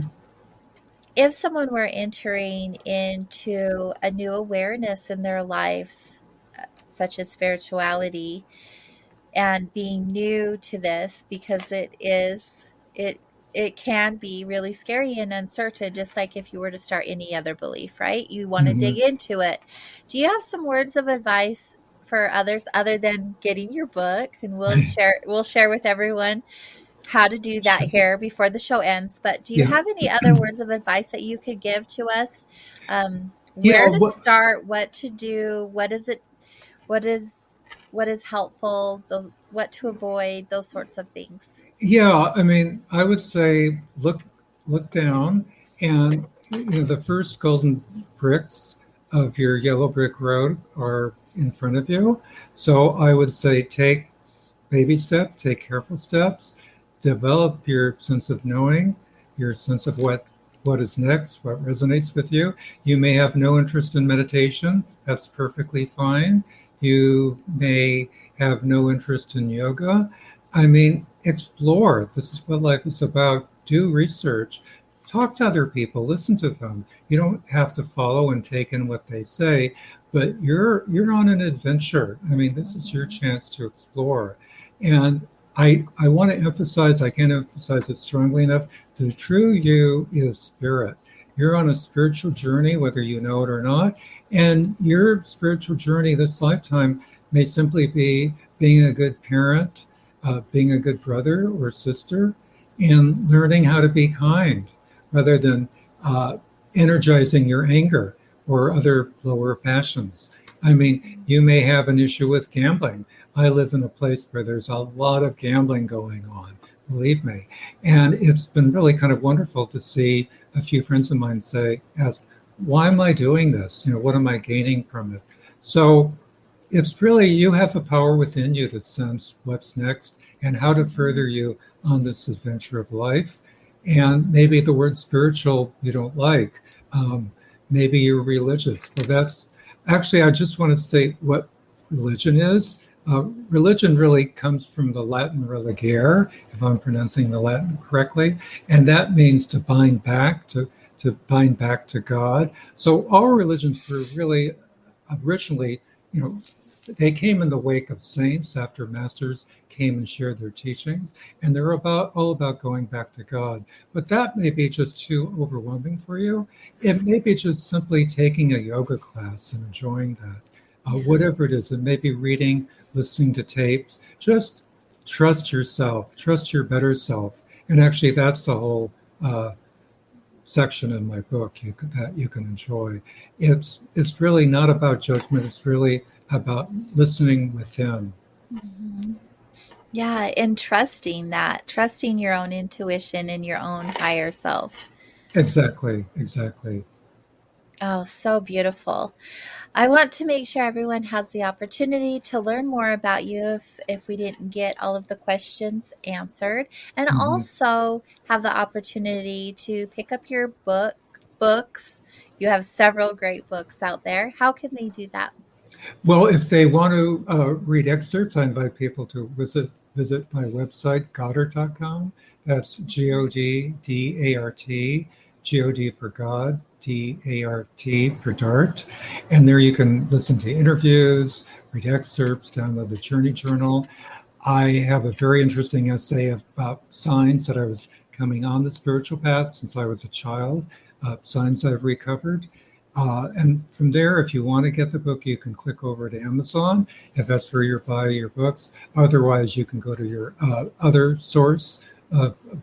S2: If someone were entering into a new awareness in their lives, such as spirituality, and being new to this, because it can be really scary and uncertain, just like if you were to start any other belief, right? You want to
S3: Hmm.
S2: dig into it. Do you have some words of advice for others other than getting your book? And we'll share with everyone how to do that
S3: Sure.
S2: here before the show ends. But do you
S3: Yeah.
S2: have any other words of advice that you could give to us?
S3: Yeah.
S2: Where to start, what to do, what is what is helpful, those what to avoid, those sorts of things.
S3: Yeah, I mean, I would say look down, and the first golden bricks of your yellow brick road are in front of you. So I would say take baby steps, take careful steps, develop your sense of knowing, your sense of what is next, what resonates with you. You may have no interest in meditation. That's perfectly fine. You may have no interest in yoga. I mean, explore. This is what life is about. Do research. Talk to other people. Listen to them. You don't have to follow and take in what they say, but you're on an adventure. I mean, this is your chance to explore. And I want to emphasize, I can't emphasize it strongly enough, the true you is spirit. You're on a spiritual journey, whether you know it or not. And your spiritual journey this lifetime may simply be being a good parent, being a good brother or sister, and learning how to be kind rather than energizing your anger or other lower passions. I mean, you may have an issue with gambling. I live in a place where there's a lot of gambling going on, believe me. And it's been really kind of wonderful to see a few friends of mine ask, why am I doing this? What am I gaining from it? So it's really, you have the power within you to sense what's next and how to further you on this adventure of life. And maybe the word spiritual you don't like. Maybe you're religious. Well, that's actually, I just want to state what religion is. Religion really comes from the Latin religare, if I'm pronouncing the Latin correctly, and that means to bind back, to bind back to God. So all religions were really originally, they came in the wake of saints after masters came and shared their teachings, and they're all about going back to God. But that may be just too overwhelming for you. It may be just simply taking a yoga class and enjoying that. Whatever it is, it may be reading, listening to tapes. Just trust yourself, trust your better self. And actually, that's the whole section in my book that you can enjoy. It's really not about judgment. It's really about listening within.
S2: Mm-hmm. Yeah, and trusting your own intuition and your own higher self.
S3: Exactly.
S2: Oh, so beautiful. I want to make sure everyone has the opportunity to learn more about you if we didn't get all of the questions answered, and
S3: Mhm.
S2: also have the opportunity to pick up your books. You have several great books out there. How can they do that?
S3: Well, if they want to read excerpts, I invite people to visit my website, Goddart.com. That's Goddart, God for God, Dart for Dart. And there you can listen to interviews, read excerpts, download the Journey Journal. I have a very interesting essay about signs that I was coming on the spiritual path since I was a child, signs I've recovered. And from there, if you want to get the book, you can click over to Amazon if that's where you're buying your books. Otherwise, you can go to your other source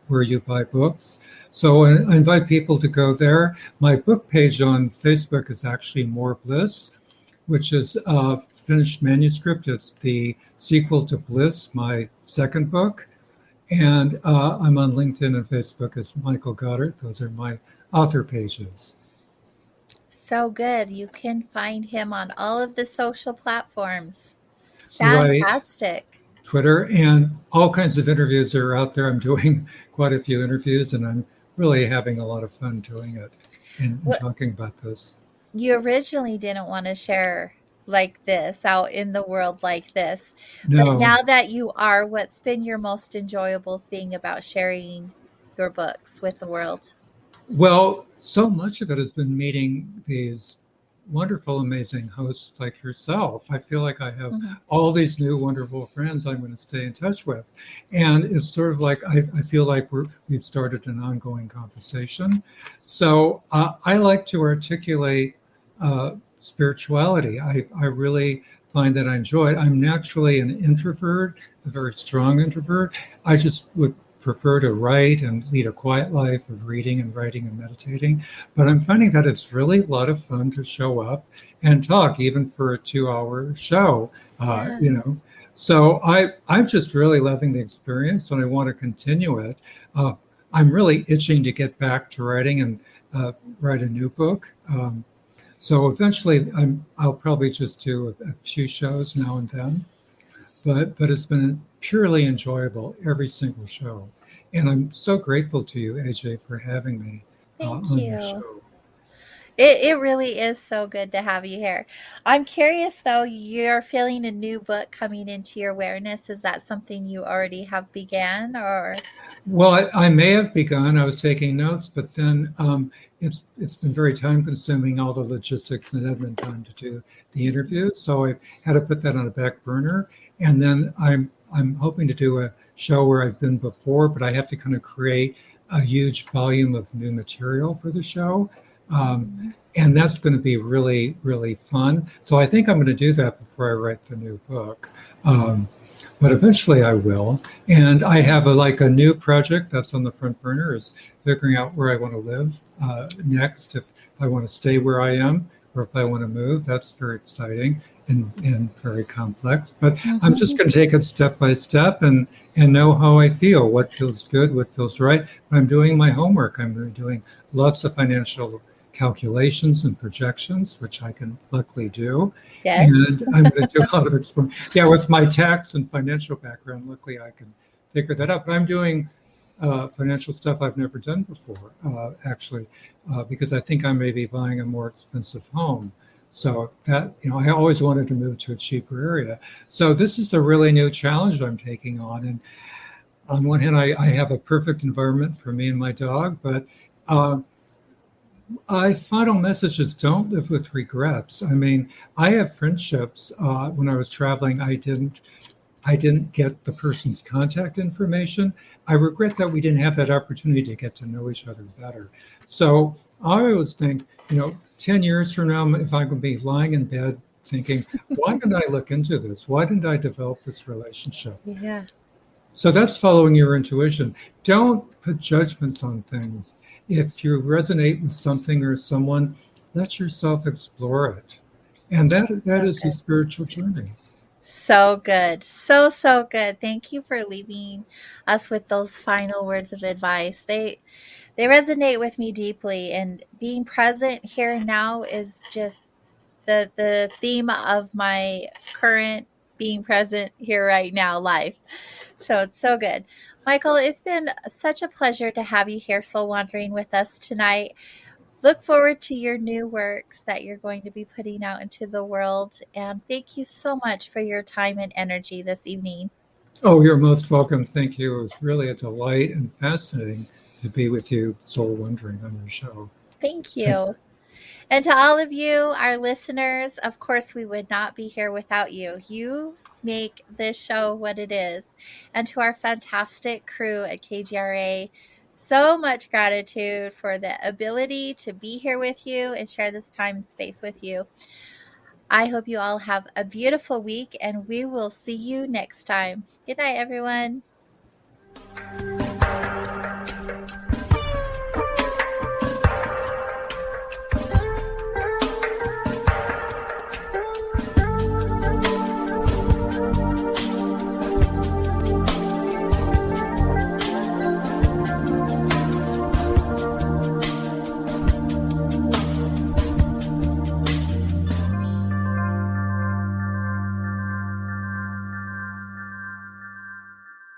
S3: where you buy books. So I invite people to go there. My book page on Facebook is actually More Bliss, which is a finished manuscript. It's the sequel to Bliss, my second book. And I'm on LinkedIn and Facebook as Michael Goddart. Those are my author pages.
S2: So good. You can find him on all of the social platforms.
S3: Right.
S2: Fantastic.
S3: Twitter, and all kinds of interviews are out there. I'm doing quite a few interviews, and I'm really having a lot of fun doing it and
S2: What
S3: talking about this.
S2: you originally didn't want to share like this out in the world like this, but
S3: No,
S2: now that you are, what's been your most enjoyable thing about sharing your books with the world?
S3: well, so much of it has been meeting these wonderful, amazing hosts like yourself. I feel like I have
S2: Mhm.
S3: all these new wonderful friends I'm going to stay in touch with. And it's sort of like I feel like we've started an ongoing conversation. So I like to articulate spirituality. I really find that I enjoy it. I'm naturally an introvert, a very strong introvert. I just would prefer to write and lead a quiet life of reading and writing and meditating. But I'm finding that it's really a lot of fun to show up and talk, even for a 2 hour show,
S2: Yeah.
S3: you know. So I'm just really loving the experience and I want to continue it. I'm really itching to get back to writing and write a new book. So eventually I'll probably just do a few shows now and then. But it's been purely enjoyable every single show, and I'm so grateful to you, AJ, for having me
S2: Thank
S3: on your
S2: you.
S3: show.
S2: It really is so good to have you here. I'm curious though, you're feeling a new book coming into your awareness. Is that something you already have began or?
S3: Well, I may have begun. I was taking notes, but then it's been very time consuming, all the logistics, and it had been time to do the interview, so I had to put that on a back burner. And then I'm hoping to do a show where I've been before, but I have to kind of create a huge volume of new material for the show.
S2: Mhm.
S3: And that's going to be really, really fun. So I think I'm going to do that before I write the new book. Um, but eventually I will. And I have like a new project that's on the front burner is figuring out where I want to live next. If I want to stay where I am or if I want to move, that's very exciting and very complex. But I'm just
S2: Mhm.
S3: going to take it step by step and know how I feel, what feels good, what feels right. I'm doing my homework. I'm doing lots of financial calculations and projections, which I can luckily do.
S2: Yes.
S3: And I'm going to do a lot of exploring. Yeah, with my tax and financial background, luckily I can figure that out. But I'm doing financial stuff I've never done before, actually, because I think I may be buying a more expensive home. So that, I always wanted to move to a cheaper area. So this is a really new challenge I'm taking on. And on one hand, I have a perfect environment for me and my dog, but uh, final messages don't live with regrets. I mean, I have friendships. When I was traveling, I didn't get the person's contact information. I regret that we didn't have that opportunity to get to know each other better. So I always think, 10 years from now, if I'm going to be lying in bed thinking, why didn't I look into this? Why didn't I develop this relationship?
S2: Yeah.
S3: So that's following your intuition. Don't put judgments on things. If you resonate with something or someone, let yourself explore it. And that
S2: So
S3: is a
S2: good.
S3: spiritual journey.
S2: So good. So, so good. Thank you for leaving us with those final words of advice. They resonate with me deeply, and being present here and now is just the theme of my current being present here right now life. So it's so good. Michael, it's been such a pleasure to have you here soul wandering with us tonight. Look forward to your new works that you're going to be putting out into the world. And thank you so much for your time and energy this evening.
S3: Oh, you're most welcome. Thank you. It was really a delight and fascinating to be with you, Soul Wondering, on your show.
S2: Thank
S3: Thank you.
S2: you. And to all of you, our listeners, of course, we would not be here without you. You make this show what it is. And to our fantastic crew at KGRA, so much gratitude for the ability to be here with you and share this time and space with you. I hope you all have a beautiful week, and we will see you next time. Good night, everyone.